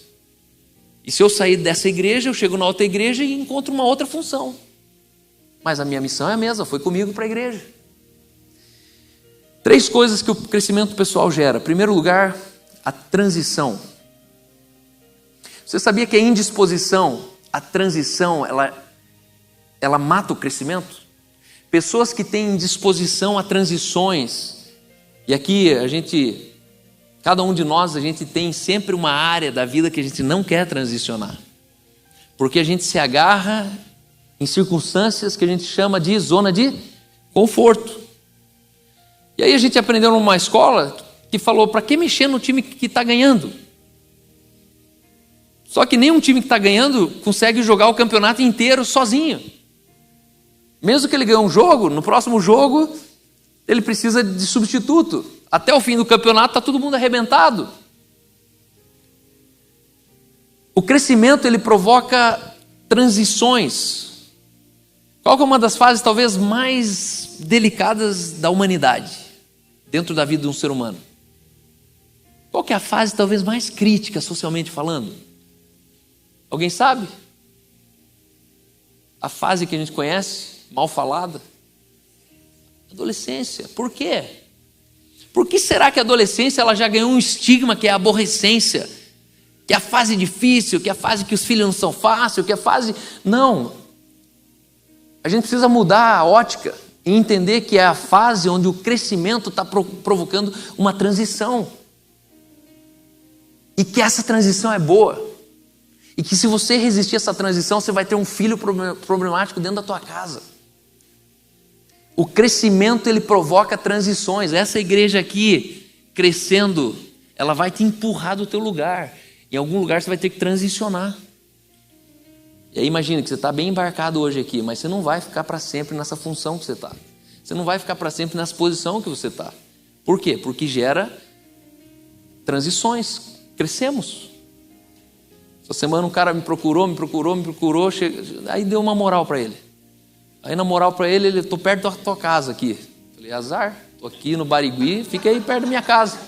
E se eu sair dessa igreja, eu chego na outra igreja e encontro uma outra função. Mas a minha missão é a mesma, foi comigo para a igreja. 3 coisas que o crescimento pessoal gera. Em primeiro lugar, a transição. Você sabia que a indisposição, a transição, ela mata o crescimento? Pessoas que têm indisposição a transições, e aqui cada um de nós, a gente tem sempre uma área da vida que a gente não quer transicionar, porque a gente se agarra em circunstâncias que a gente chama de zona de conforto. E aí a gente aprendeu numa escola que falou, para que mexer no time que está ganhando? Só que nenhum time que está ganhando consegue jogar o campeonato inteiro sozinho. Mesmo que ele ganhe um jogo, no próximo jogo ele precisa de substituto. Até o fim do campeonato está todo mundo arrebentado. O crescimento ele provoca transições. Qual que é uma das fases talvez mais delicadas da humanidade, dentro da vida de um ser humano? Qual que é a fase talvez mais crítica socialmente falando? Alguém sabe? A fase que a gente conhece, mal falada? Adolescência. Por quê? Por que será que a adolescência ela já ganhou um estigma que é a aborrecência? Que é a fase difícil, que é a fase que os filhos não são fáceis, que é a fase... Não. A gente precisa mudar a ótica e entender que é a fase onde o crescimento está provocando uma transição. E que essa transição é boa. E que se você resistir a essa transição, você vai ter um filho problemático dentro da tua casa. O crescimento, ele provoca transições. Essa igreja aqui, crescendo, ela vai te empurrar do teu lugar. Em algum lugar você vai ter que transicionar. E aí imagina que você está bem embarcado hoje aqui, mas você não vai ficar para sempre nessa função que você está. Você não vai ficar para sempre nessa posição que você está. Por quê? Porque gera transições. Crescemos. Essa semana um cara me procurou, aí deu uma moral para ele. Aí na moral para ele, estou perto da tua casa aqui. Falei, azar, estou aqui no Barigui, fica aí perto da minha casa.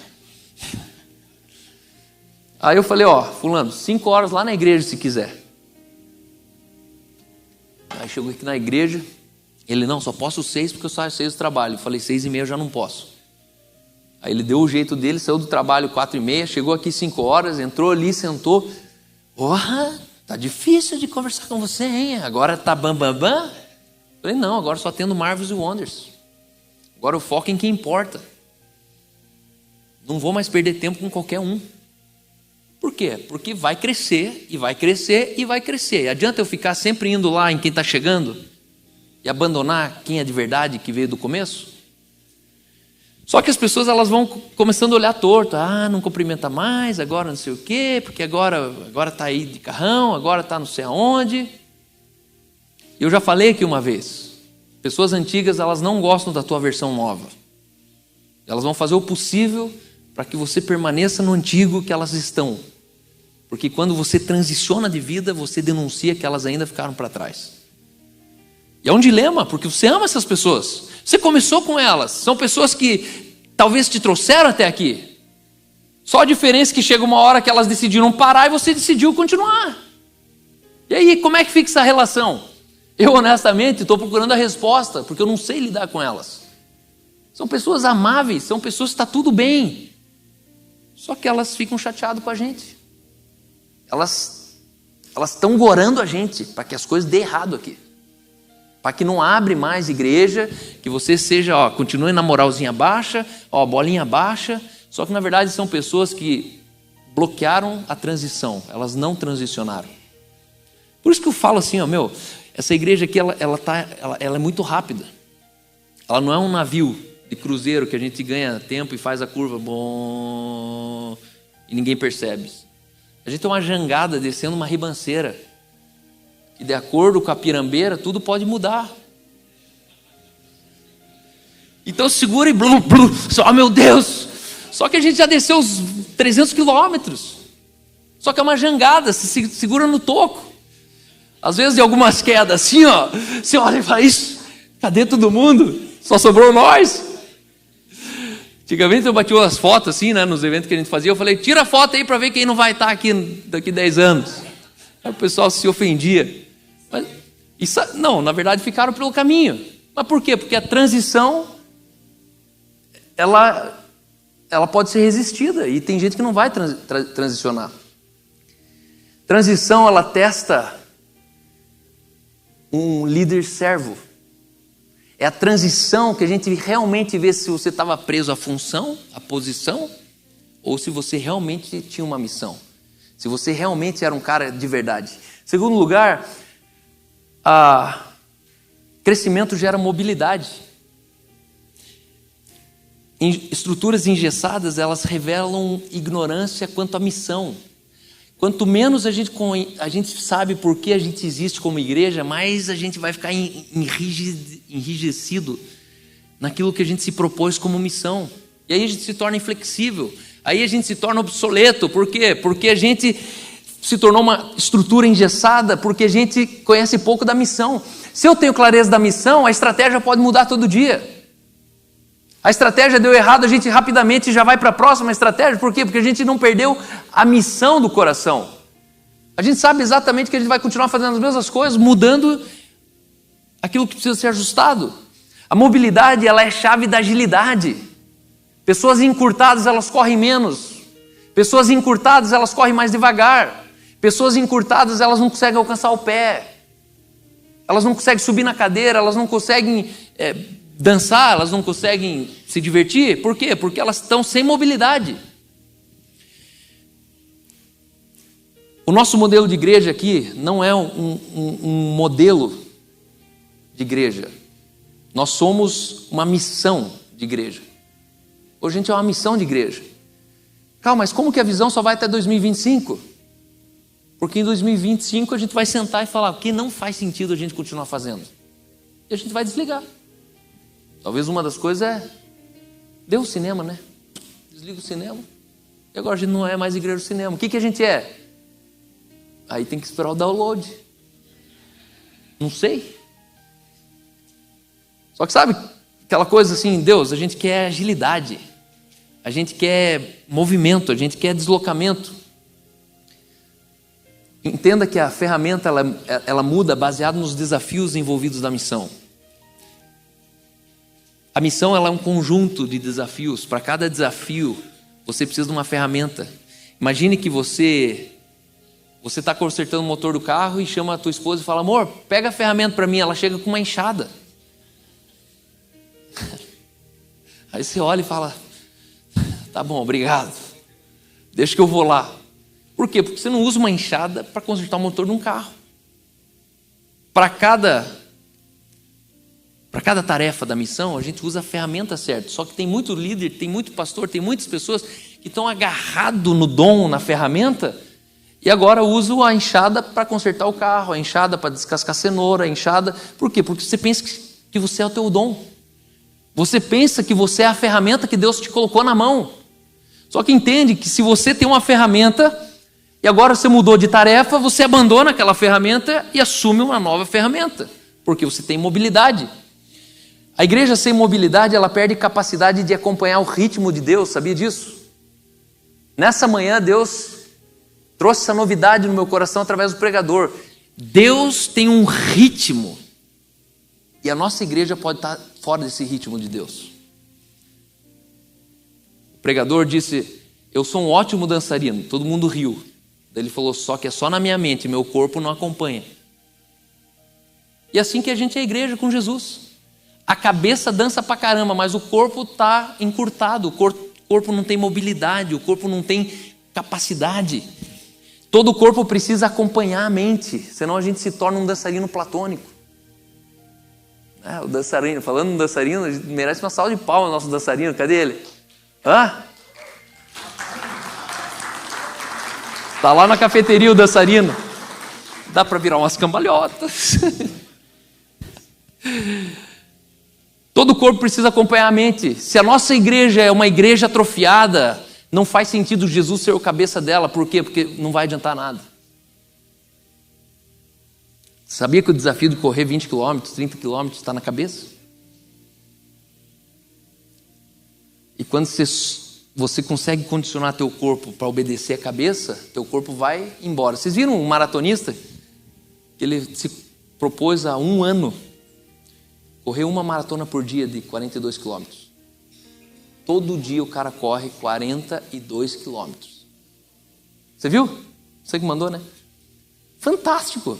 Aí eu falei, fulano, 5 horas lá na igreja se quiser. Aí chegou aqui na igreja, ele, não, só posso 6 porque eu saio 6 do trabalho. Eu falei, 6:30 eu já não posso. Aí ele deu o jeito dele, saiu do trabalho 4:30, chegou aqui 5 horas, entrou ali, sentou. Tá difícil de conversar com você, hein? Agora tá bam. Falei, não, agora só tendo Marvels e Wonders. Agora eu foco em quem importa. Não vou mais perder tempo com qualquer um. Por quê? Porque vai crescer, e vai crescer, e vai crescer. E adianta eu ficar sempre indo lá em quem está chegando e abandonar quem é de verdade, que veio do começo? Só que as pessoas elas vão começando a olhar torto. Não cumprimenta mais, agora não sei o quê, porque agora está aí de carrão, agora está não sei aonde. Eu já falei aqui uma vez, pessoas antigas elas não gostam da tua versão nova. Elas vão fazer o possível para que você permaneça no antigo que elas estão. Porque quando você transiciona de vida, você denuncia que elas ainda ficaram para trás. E é um dilema, porque você ama essas pessoas. Você começou com elas. São pessoas que talvez te trouxeram até aqui. Só a diferença é que chega uma hora que elas decidiram parar e você decidiu continuar. E aí, como é que fica essa relação? Eu, honestamente, estou procurando a resposta, porque eu não sei lidar com elas. São pessoas amáveis, são pessoas que está tudo bem. Só que elas ficam chateadas com a gente. Elas estão gorando a gente para que as coisas dê errado aqui. Para que não abre mais igreja, que você seja, continue na moralzinha baixa, bolinha baixa. Só que na verdade são pessoas que bloquearam a transição, elas não transicionaram. Por isso que eu falo assim, essa igreja aqui ela é muito rápida. Ela não é um navio de cruzeiro que a gente ganha tempo e faz a curva, e ninguém percebe. A gente tem uma jangada descendo uma ribanceira. E de acordo com a pirambeira, tudo pode mudar. Então segura e meu Deus! Só que a gente já desceu os 300 quilômetros. Só que é uma jangada, se segura no toco. Às vezes, em algumas quedas assim, você olha e fala, isso, cadê todo mundo? Só sobrou nós. Antigamente eu batia as fotos assim, né, nos eventos que a gente fazia. Eu falei, tira a foto aí para ver quem não vai estar aqui daqui 10 anos. Aí o pessoal se ofendia. Mas, não, na verdade ficaram pelo caminho. Mas por quê? Porque a transição, ela pode ser resistida. E tem gente que não vai transicionar. Transição, ela testa um líder servo. É a transição que a gente realmente vê se você estava preso à função, à posição, ou se você realmente tinha uma missão. Se você realmente era um cara de verdade. Segundo lugar, crescimento gera mobilidade. Estruturas engessadas, elas revelam ignorância quanto à missão. Quanto menos a gente sabe por que a gente existe como igreja, mais a gente vai ficar enrijecido naquilo que a gente se propôs como missão. E aí a gente se torna inflexível, aí a gente se torna obsoleto. Por quê? Porque a gente se tornou uma estrutura engessada, porque a gente conhece pouco da missão. Se eu tenho clareza da missão, a estratégia pode mudar todo dia. A estratégia deu errado, a gente rapidamente já vai para a próxima estratégia. Por quê? Porque a gente não perdeu a missão do coração. A gente sabe exatamente que a gente vai continuar fazendo as mesmas coisas, mudando aquilo que precisa ser ajustado. A mobilidade, ela é chave da agilidade. Pessoas encurtadas, elas correm menos. Pessoas encurtadas, elas correm mais devagar. Pessoas encurtadas, elas não conseguem alcançar o pé. Elas não conseguem subir na cadeira, elas não conseguem dançar, elas não conseguem se divertir. Por quê? Porque elas estão sem mobilidade. O nosso modelo de igreja aqui não é um modelo de igreja. Nós somos uma missão de igreja. Hoje a gente é uma missão de igreja. Calma, mas como que a visão só vai até 2025? Porque em 2025 a gente vai sentar e falar o que não faz sentido a gente continuar fazendo. E a gente vai desligar. Talvez uma das coisas deu o cinema, né? Desliga o cinema. E agora a gente não é mais igreja do cinema. O que a gente é? Aí tem que esperar o download. Não sei. Só que sabe, aquela coisa assim, Deus, a gente quer agilidade. A gente quer movimento, a gente quer deslocamento. Entenda que a ferramenta, ela muda baseado nos desafios envolvidos na missão. A missão, ela é um conjunto de desafios. Para cada desafio, você precisa de uma ferramenta. Imagine que você está consertando o motor do carro e chama a tua esposa e fala, amor, pega a ferramenta para mim. Ela chega com uma enxada. Aí você olha e fala, tá bom, obrigado. Deixa que eu vou lá. Por quê? Porque você não usa uma enxada para consertar o motor de um carro. Para cada tarefa da missão, a gente usa a ferramenta certa. Só que tem muito líder, tem muito pastor, tem muitas pessoas que estão agarrados no dom, na ferramenta, e agora usam a enxada para consertar o carro, a enxada para descascar cenoura, a enxada... Por quê? Porque você pensa que você é o teu dom. Você pensa que você é a ferramenta que Deus te colocou na mão. Só que entende que se você tem uma ferramenta, e agora você mudou de tarefa, você abandona aquela ferramenta e assume uma nova ferramenta, porque você tem mobilidade. A igreja sem mobilidade, ela perde capacidade de acompanhar o ritmo de Deus, sabia disso? Nessa manhã, Deus trouxe essa novidade no meu coração através do pregador. Deus tem um ritmo, e a nossa igreja pode estar fora desse ritmo de Deus. O pregador disse, eu sou um ótimo dançarino, todo mundo riu. Daí ele falou, só que é só na minha mente, meu corpo não acompanha. E assim que a gente é a igreja com Jesus. A cabeça dança pra caramba, mas o corpo está encurtado, o corpo não tem mobilidade, o corpo não tem capacidade. Todo o corpo precisa acompanhar a mente, senão a gente se torna um dançarino platônico. O dançarino, falando no dançarino, a gente merece uma salva de palmas, nosso dançarino, cadê ele? Tá lá na cafeteria o dançarino. Dá para virar umas cambalhotas. Todo o corpo precisa acompanhar a mente. Se a nossa igreja é uma igreja atrofiada, não faz sentido Jesus ser o cabeça dela. Por quê? Porque não vai adiantar nada. Sabia que o desafio de correr 20 km, 30 km está na cabeça? E E quando você consegue condicionar teu corpo para obedecer a cabeça, teu corpo vai embora. Vocês viram um maratonista que ele se propôs há 1 ano correr uma maratona por dia de 42 quilômetros. Todo dia o cara corre 42 quilômetros. Você viu? Você que mandou, né? Fantástico.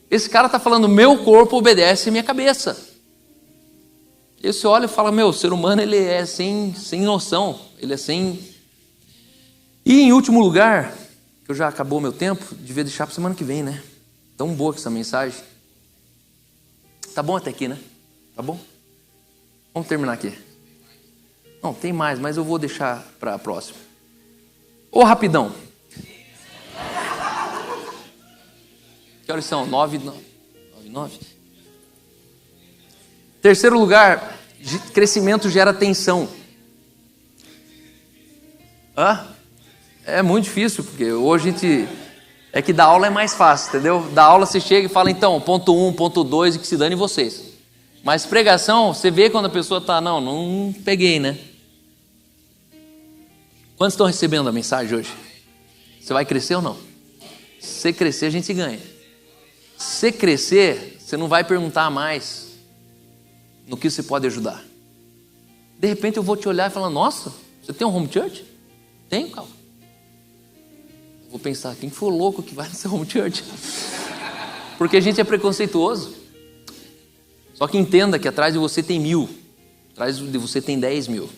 Esse cara está falando, meu corpo obedece a minha cabeça. E você olha e fala, o ser humano ele é sem noção. Ele é sem... E em último lugar, que eu já acabou meu tempo, devia deixar para semana que vem, né? Tão boa que essa mensagem. Tá bom até aqui, né? Tá bom? Vamos terminar aqui. Não, tem mais, mas eu vou deixar para a próxima. Ô, rapidão. Que horas são? 9. Terceiro lugar, crescimento gera tensão. É muito difícil, porque hoje a gente... É que dar aula é mais fácil, entendeu? Da aula você chega e fala, então, ponto 1, ponto 2, e que se dane vocês. Mas pregação, você vê quando a pessoa está, não peguei, né? Quantos estão recebendo a mensagem hoje? Você vai crescer ou não? Se você crescer, a gente ganha. Se você crescer, você não vai perguntar mais no que você pode ajudar. De repente eu vou te olhar e falar, nossa, você tem um home church? Tenho, calma. Eu vou pensar, quem foi o louco que vai no seu home church? Porque a gente é preconceituoso. Só que entenda que atrás de você tem 1000. Atrás de você tem 10 mil.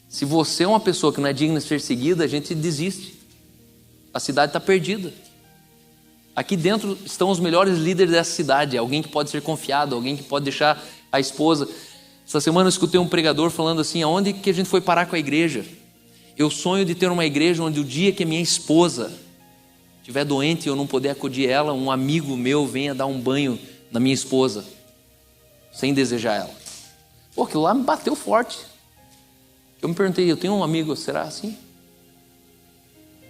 Se você é uma pessoa que não é digna de ser seguida, a gente desiste. A cidade está perdida. Aqui dentro estão os melhores líderes dessa cidade. Alguém que pode ser confiado, alguém que pode deixar a esposa. Essa semana eu escutei um pregador falando assim, aonde que a gente foi parar com a igreja? Eu sonho de ter uma igreja onde o dia que a minha esposa estiver doente e eu não puder acudir ela, um amigo meu venha dar um banho na minha esposa, sem desejar ela. Pô, aquilo lá me bateu forte. Eu me perguntei, eu tenho um amigo, será assim?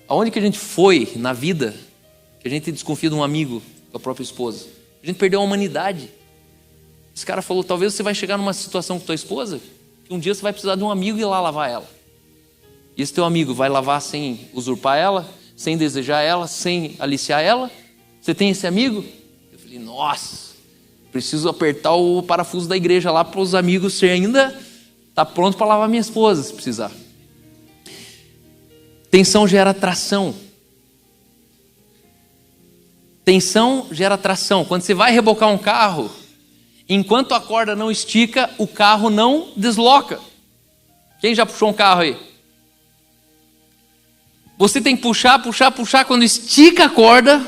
Aonde que a gente foi na vida que a gente desconfia de um amigo com a própria esposa? A gente perdeu a humanidade. Esse cara falou, talvez você vai chegar numa situação com tua esposa que um dia você vai precisar de um amigo ir lá lavar ela. E esse teu amigo vai lavar sem usurpar ela, sem desejar ela, sem aliciar ela? Você tem esse amigo? Eu falei, nossa, preciso apertar o parafuso da igreja lá para os amigos ser ainda... Está pronto para lavar minha esposa, se precisar. Tensão gera atração. Tensão gera atração. Quando você vai rebocar um carro, enquanto a corda não estica, o carro não desloca. Quem já puxou um carro aí? Você tem que puxar. Quando estica a corda,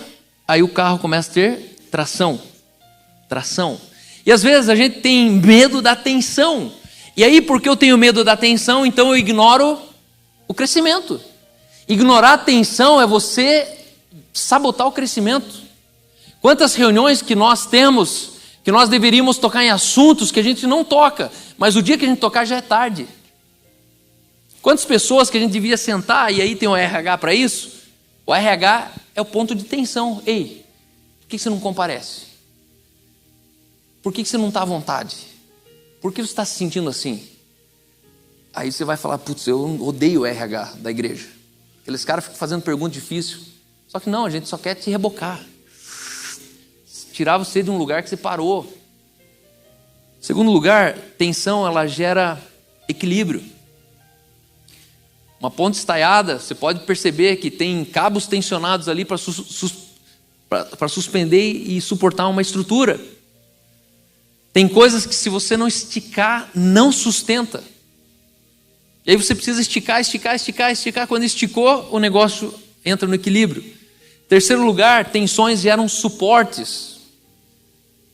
aí o carro começa a ter tração. E às vezes a gente tem medo da tensão. E aí, porque eu tenho medo da tensão, então eu ignoro o crescimento. Ignorar a tensão é você sabotar o crescimento. Quantas reuniões que nós temos, que nós deveríamos tocar em assuntos que a gente não toca, mas o dia que a gente tocar já é tarde. Quantas pessoas que a gente devia sentar, e aí tem o RH para isso? O RH é o ponto de tensão. Ei, por que você não comparece? Por que você não está à vontade? Por que você está se sentindo assim? Aí você vai falar, putz, eu odeio o RH da igreja. Aqueles caras ficam fazendo pergunta difícil. Só que não, a gente só quer te rebocar. Tirar você de um lugar que você parou. Segundo lugar, tensão, ela gera equilíbrio. Uma ponte estaiada, você pode perceber que tem cabos tensionados ali para suspender e suportar uma estrutura. Tem coisas que se você não esticar, não sustenta. E aí você precisa esticar. Quando esticou, o negócio entra no equilíbrio. Terceiro lugar, tensões geram suportes.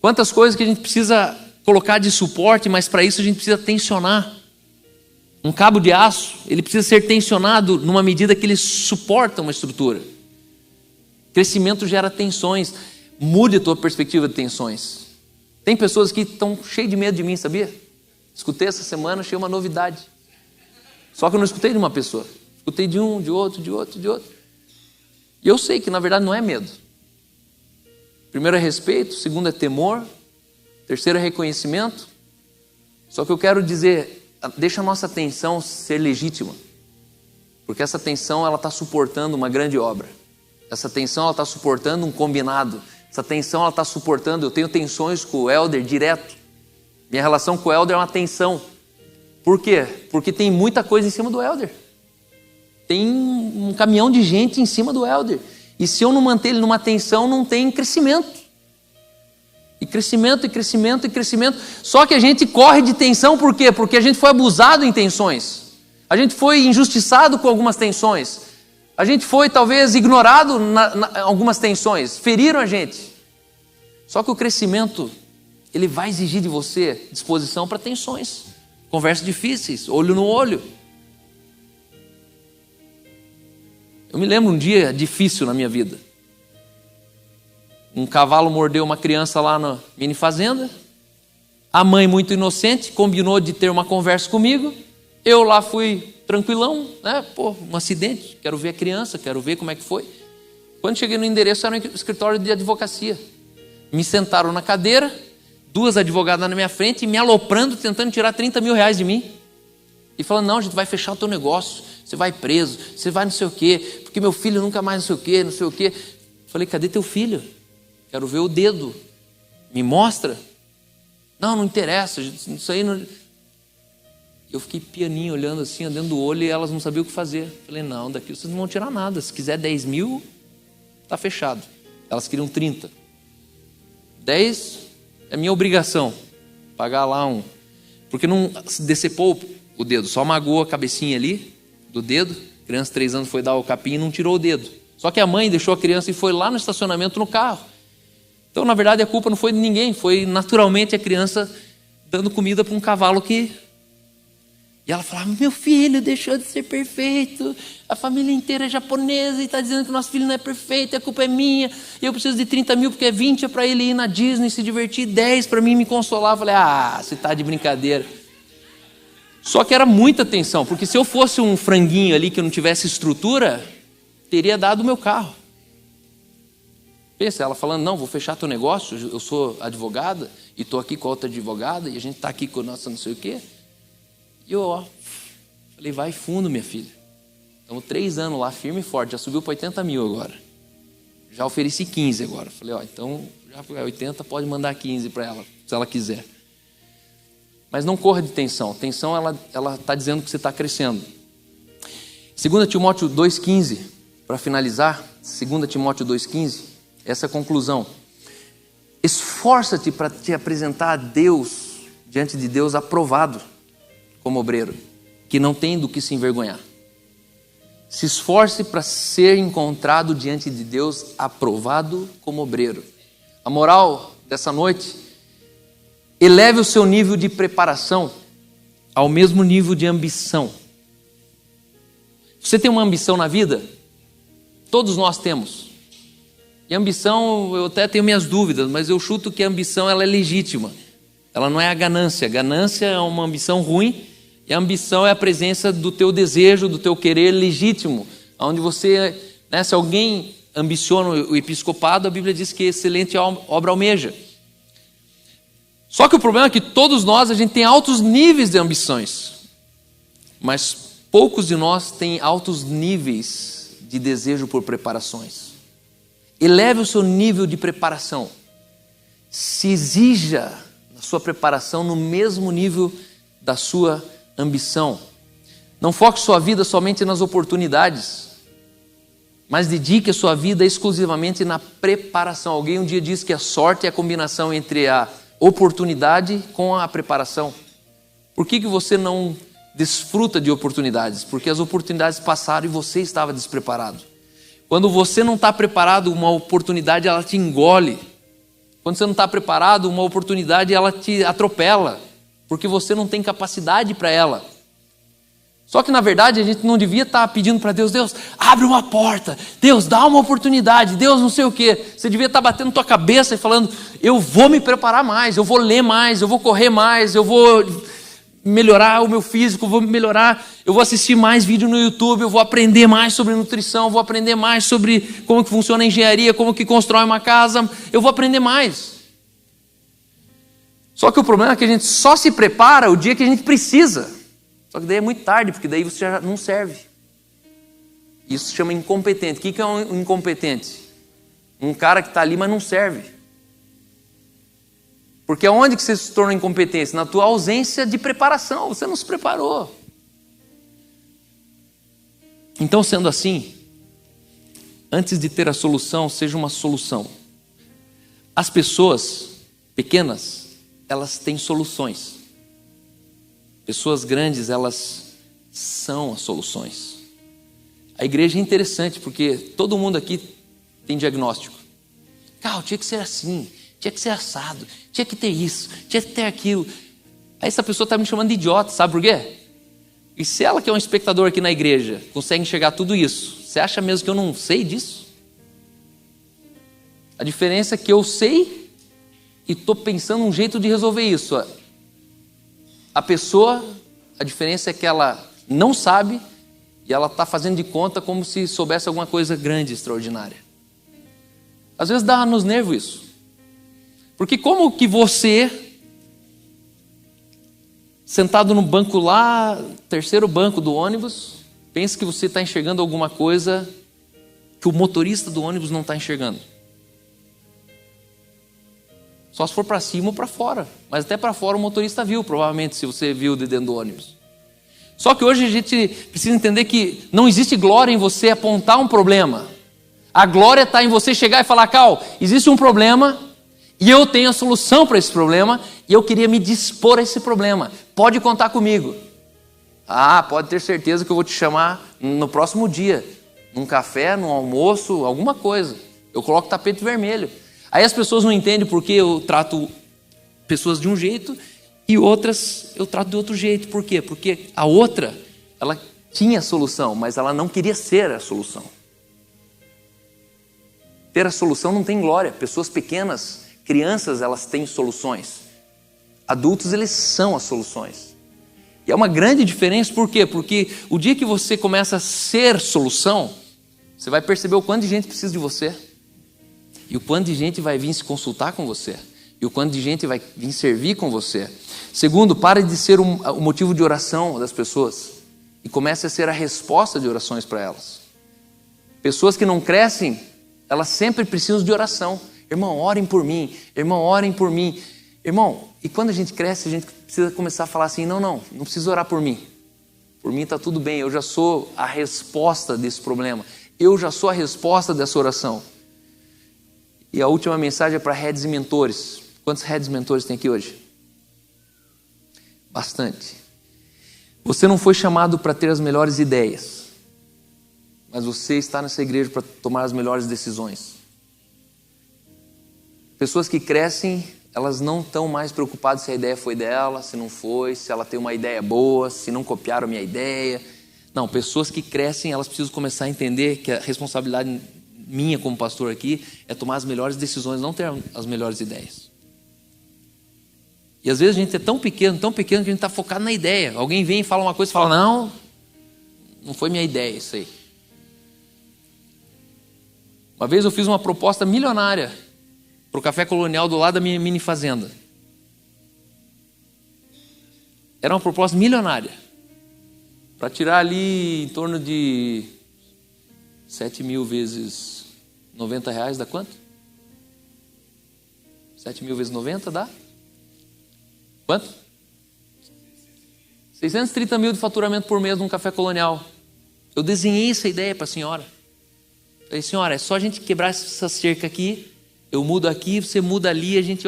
Quantas coisas que a gente precisa colocar de suporte, mas para isso a gente precisa tensionar. Um cabo de aço, ele precisa ser tensionado numa medida que ele suporta uma estrutura. Crescimento gera tensões. Mude a tua perspectiva de tensões. Tem pessoas que estão cheias de medo de mim, sabia? Escutei essa semana, achei uma novidade. Só que eu não escutei de uma pessoa. Escutei de um, de outro. E eu sei que na verdade não é medo. Primeiro é respeito, segundo é temor, terceiro é reconhecimento. Só que eu quero dizer, deixa a nossa atenção ser legítima. Porque essa atenção, ela está suportando uma grande obra. Essa atenção, ela está suportando um combinado. Essa atenção, ela está suportando... Eu tenho tensões com o Helder direto. Minha relação com o Helder é uma tensão. Por quê? Porque tem muita coisa em cima do Helder. Tem um caminhão de gente em cima do Helder. E se eu não manter ele numa tensão, não tem crescimento. E crescimento, e crescimento, e crescimento. Só que a gente corre de tensão, por quê? Porque a gente foi abusado em tensões. A gente foi injustiçado com algumas tensões. A gente foi, talvez, ignorado em algumas tensões. Feriram a gente. Só que o crescimento, ele vai exigir de você disposição para tensões. Conversas difíceis, olho no olho. Eu me lembro um dia difícil na minha vida. Um cavalo mordeu uma criança lá na mini fazenda. A mãe, muito inocente, combinou de ter uma conversa comigo. Eu lá fui tranquilão, né? Pô, um acidente, quero ver a criança, quero ver como é que foi. Quando cheguei no endereço, era um escritório de advocacia. Me sentaram na cadeira, 2 advogadas na minha frente, me aloprando, tentando tirar 30 mil reais de mim. E falando, não, a gente vai fechar o teu negócio, você vai preso, você vai não sei o quê, porque meu filho nunca mais não sei o quê, não sei o quê. Falei, cadê teu filho? Quero ver o dedo. Me mostra. Não, não interessa, isso aí não... Eu fiquei pianinho, olhando assim, dentro do olho, e elas não sabiam o que fazer. Falei, não, daqui vocês não vão tirar nada. Se quiser 10 mil, tá fechado. Elas queriam 30. 10 é minha obrigação. Pagar lá um... Porque não decepou o dedo, só magoou a cabecinha ali do dedo. A criança de 3 anos foi dar o capim e não tirou o dedo. Só que a mãe deixou a criança e foi lá no estacionamento no carro. Então, na verdade, a culpa não foi de ninguém. Foi naturalmente a criança dando comida para um cavalo que... E ela falava, meu filho deixou de ser perfeito, a família inteira é japonesa e está dizendo que o nosso filho não é perfeito, a culpa é minha, e eu preciso de 30 mil porque 20 é para ele ir na Disney, se divertir, 10 para mim me consolar. Eu falei, você está de brincadeira. Só que era muita tensão, porque se eu fosse um franguinho ali que não tivesse estrutura, teria dado o meu carro. Pensa, ela falando, não, vou fechar teu negócio, eu sou advogada, e estou aqui com a outra advogada, e a gente está aqui com a nossa não sei o quê. E eu, falei, vai fundo, minha filha. Estamos 3 anos lá, firme e forte, já subiu para 80 mil agora. Já ofereci 15 agora. Falei, então, já foi 80, pode mandar 15 para ela, se ela quiser. Mas não corra de tensão. Tensão, ela está dizendo que você está crescendo. 2 Timóteo 2,15, para finalizar, 2 Timóteo 2,15, essa é a conclusão. Esforça-te para te apresentar a Deus, diante de Deus, aprovado, como obreiro, que não tem do que se envergonhar. Se esforce para ser encontrado diante de Deus, aprovado como obreiro. A moral dessa noite, eleve o seu nível de preparação ao mesmo nível de ambição. Você tem uma ambição na vida? Todos nós temos. E ambição, eu até tenho minhas dúvidas, mas eu chuto que a ambição ela é legítima. Ela não é a ganância. A ganância é uma ambição ruim. E a ambição é a presença do teu desejo, do teu querer legítimo. Onde você, se alguém ambiciona o episcopado, a Bíblia diz que excelente obra almeja. Só que o problema é que todos nós, a gente tem altos níveis de ambições. Mas poucos de nós têm altos níveis de desejo por preparações. Eleve o seu nível de preparação. Se exija na sua preparação no mesmo nível da sua ambição. Não foque sua vida somente nas oportunidades, mas dedique a sua vida exclusivamente na preparação. Alguém um dia disse que a sorte é a combinação entre a oportunidade com a preparação. Por que você não desfruta de oportunidades? Porque as oportunidades passaram e você estava despreparado. Quando você não está preparado, uma oportunidade ela te engole. Quando você não está preparado, uma oportunidade ela te atropela, porque você não tem capacidade para ela. Só que na verdade a gente não devia estar pedindo para Deus, Deus, abre uma porta, Deus, dá uma oportunidade, Deus não sei o quê. Você devia estar batendo tua cabeça e falando, eu vou me preparar mais, eu vou ler mais, eu vou correr mais, eu vou melhorar o meu físico, eu vou assistir mais vídeo no YouTube, eu vou aprender mais sobre nutrição, eu vou aprender mais sobre como que funciona a engenharia, como que constrói uma casa, eu vou aprender mais. Só que o problema é que a gente só se prepara o dia que a gente precisa. Só que daí é muito tarde, porque daí você já não serve. Isso se chama incompetente. O que é um incompetente? Um cara que está ali, mas não serve. Porque onde que você se torna incompetente? Na tua ausência de preparação. Você não se preparou. Então, sendo assim, antes de ter a solução, seja uma solução. As pessoas pequenas, elas têm soluções. Pessoas grandes, elas são as soluções. A igreja é interessante porque todo mundo aqui tem diagnóstico. Cara, tinha que ser assim, tinha que ser assado, tinha que ter isso, tinha que ter aquilo. Aí essa pessoa está me chamando de idiota, sabe por quê? E se ela que é um espectador aqui na igreja consegue enxergar tudo isso, você acha mesmo que eu não sei disso? A diferença é que eu sei e estou pensando um jeito de resolver isso. A pessoa, a diferença é que ela não sabe e ela está fazendo de conta como se soubesse alguma coisa grande, extraordinária. Às vezes dá nos nervos isso. Porque como que você, sentado no banco lá, terceiro banco do ônibus, pensa que você está enxergando alguma coisa que o motorista do ônibus não está enxergando? Só se for para cima ou para fora. Mas até para fora o motorista viu, provavelmente, se você viu de dentro do ônibus. Só que hoje a gente precisa entender que não existe glória em você apontar um problema. A glória está em você chegar e falar, Cal, existe um problema e eu tenho a solução para esse problema e eu queria me dispor a esse problema. Pode contar comigo. Ah, pode ter certeza que eu vou te chamar no próximo dia. Num café, num almoço, alguma coisa. Eu coloco tapete vermelho. Aí as pessoas não entendem porque eu trato pessoas de um jeito e outras eu trato de outro jeito. Por quê? Porque a outra, ela tinha a solução, mas ela não queria ser a solução. Ter a solução não tem glória. Pessoas pequenas, crianças, elas têm soluções. Adultos, eles são as soluções. E é uma grande diferença, por quê? Porque o dia que você começa a ser solução, você vai perceber o quanto de gente precisa de você. E o quanto de gente vai vir se consultar com você. E o quanto de gente vai vir servir com você. Segundo, pare de ser o motivo de oração das pessoas. E comece a ser a resposta de orações para elas. Pessoas que não crescem, elas sempre precisam de oração. Irmão, orem por mim. Irmão, orem por mim. Irmão, e quando a gente cresce, a gente precisa começar a falar assim, não precisa orar por mim. Por mim está tudo bem, eu já sou a resposta desse problema. Eu já sou a resposta dessa oração. E a última mensagem é para heads e mentores. Quantos heads e mentores tem aqui hoje? Bastante. Você não foi chamado para ter as melhores ideias, mas você está nessa igreja para tomar as melhores decisões. Pessoas que crescem, elas não estão mais preocupadas se a ideia foi dela, se não foi, se ela tem uma ideia boa, se não copiaram a minha ideia. Não, pessoas que crescem, elas precisam começar a entender que a responsabilidade minha como pastor aqui é tomar as melhores decisões, não ter as melhores ideias. E às vezes a gente é tão pequeno que a gente está focado na ideia. Alguém vem e fala uma coisa e fala, não foi minha ideia isso aí. Uma vez eu fiz uma proposta milionária para o Café Colonial do lado da minha mini fazenda. Era uma proposta milionária. Para tirar ali em torno de 7 mil vezes 90 reais dá quanto? 7 mil vezes 90 dá? Quanto? 630 mil de faturamento por mês num Café Colonial. Eu desenhei essa ideia para a senhora. Falei, senhora, é só a gente quebrar essa cerca aqui, eu mudo aqui, você muda ali, a gente,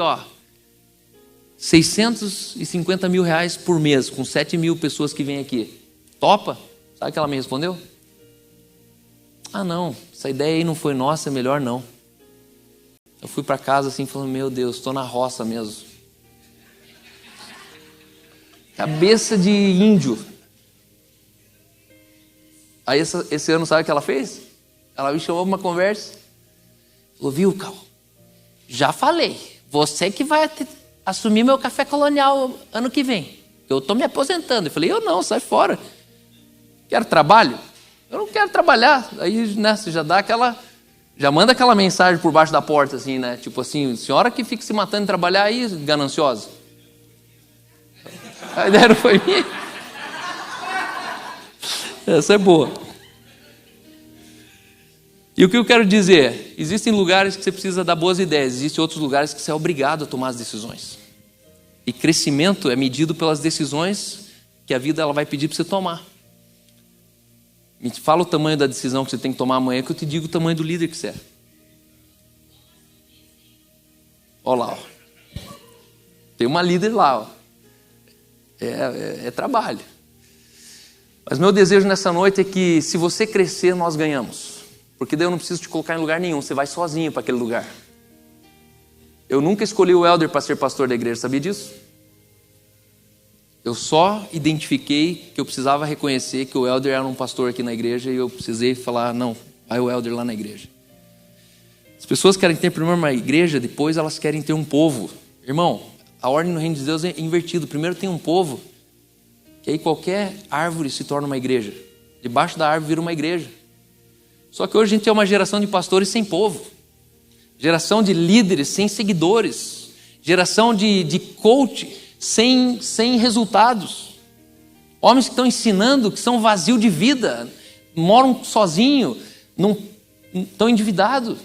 650 mil reais por mês, com 7 mil pessoas que vêm aqui. Topa? Sabe o que ela me respondeu? Ah, não, essa ideia aí não foi nossa, é melhor não. Eu fui para casa assim, falando, meu Deus, estou na roça mesmo. Cabeça de índio. Aí esse ano, sabe o que ela fez? Ela me chamou para uma conversa. Falou, viu, Cal? Já falei. Você que vai assumir meu Café Colonial ano que vem. Eu estou me aposentando. Eu falei, eu não, sai fora. Quero trabalho? Eu não quero trabalhar. Aí, né, você já dá já manda aquela mensagem por baixo da porta, assim, né? Tipo assim, senhora que fica se matando em trabalhar aí, gananciosa. A ideia não foi minha. Essa é boa. E o que eu quero dizer? Existem lugares que você precisa dar boas ideias, existem outros lugares que você é obrigado a tomar as decisões. E crescimento é medido pelas decisões que a vida ela vai pedir para você tomar. Me fala o tamanho da decisão que você tem que tomar amanhã, que eu te digo o tamanho do líder que você é. Olha lá, ó. Tem uma líder lá, ó. É trabalho. Mas meu desejo nessa noite é que, se você crescer, nós ganhamos. Porque daí eu não preciso te colocar em lugar nenhum, você vai sozinho para aquele lugar. Eu nunca escolhi o Helder para ser pastor da igreja, sabia disso? Eu só identifiquei que eu precisava reconhecer que o Helder era um pastor aqui na igreja, e eu precisei falar, não, vai o Helder lá na igreja. As pessoas querem ter primeiro uma igreja, depois elas querem ter um povo. Irmão, a ordem no reino de Deus é invertido. Primeiro tem um povo, que aí qualquer árvore se torna uma igreja. Debaixo da árvore vira uma igreja. Só que hoje a gente tem uma geração de pastores sem povo. Geração de líderes sem seguidores. Geração de coach sem resultados. Homens que estão ensinando, que são vazios de vida, moram sozinhos, estão endividados.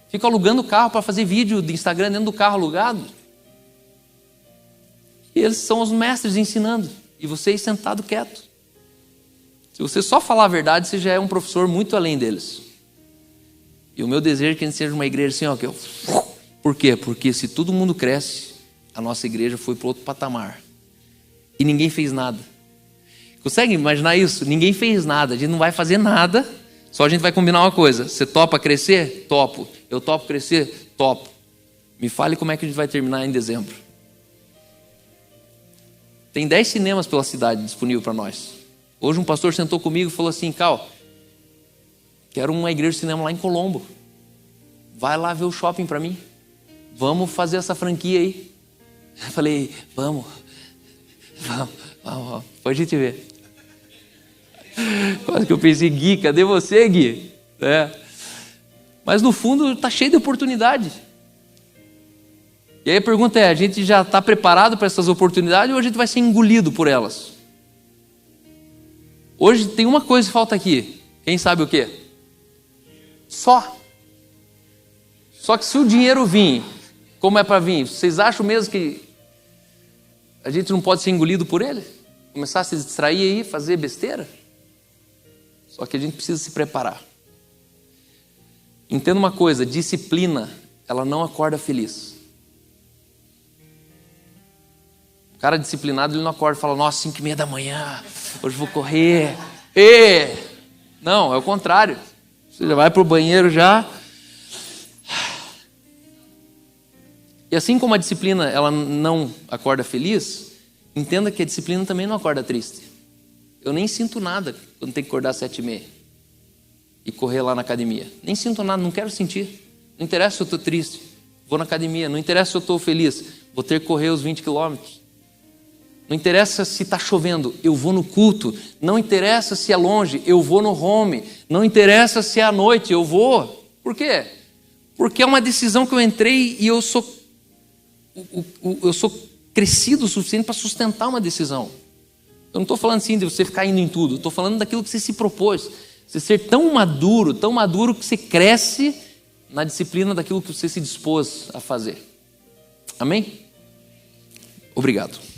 Ficam alugando carro para fazer vídeo de Instagram dentro do carro alugado. E eles são os mestres ensinando. E você sentado quieto. Se você só falar a verdade, você já é um professor muito além deles. E o meu desejo é que a gente seja uma igreja assim, ó. Por quê? Porque se todo mundo cresce, a nossa igreja foi para outro patamar. E ninguém fez nada. Consegue imaginar isso? Ninguém fez nada. A gente não vai fazer nada. Só a gente vai combinar uma coisa. Você topa crescer? Topo. Eu topo crescer? Topo. Me fale como é que a gente vai terminar em dezembro. Tem 10 cinemas pela cidade disponível para nós. Hoje um pastor sentou comigo e falou assim, Cal, quero uma igreja de cinema lá em Colombo. Vai lá ver o shopping para mim. Vamos fazer essa franquia aí. Eu falei, vamos. Depois a gente vê. Quase que eu pensei, Gui, cadê você, Gui? Mas no fundo está cheio de oportunidade. E aí a pergunta é, a gente já está preparado para essas oportunidades ou a gente vai ser engolido por elas? Hoje tem uma coisa que falta aqui. Quem sabe o quê? Só que se o dinheiro vir, como é para vir, vocês acham mesmo que a gente não pode ser engolido por ele? Começar a se distrair aí, fazer besteira? Só que a gente precisa se preparar. Entenda uma coisa, disciplina, ela não acorda feliz. O cara disciplinado, ele não acorda e fala, nossa, 5:30 da manhã, hoje vou correr. Não, é o contrário. Você já vai para o banheiro já. E assim como a disciplina, ela não acorda feliz, entenda que a disciplina também não acorda triste. Eu nem sinto nada quando tem que acordar às 7:30 e correr lá na academia. Nem sinto nada, não quero sentir. Não interessa se eu estou triste, vou na academia. Não interessa se eu estou feliz, vou ter que correr os 20 quilômetros. Não interessa se está chovendo, eu vou no culto. Não interessa se é longe, eu vou no home. Não interessa se é à noite, eu vou. Por quê? Porque é uma decisão que eu entrei e eu sou crescido o suficiente para sustentar uma decisão. Eu não estou falando assim de você ficar indo em tudo. Estou falando daquilo que você se propôs. Você ser tão maduro que você cresce na disciplina daquilo que você se dispôs a fazer. Amém? Obrigado.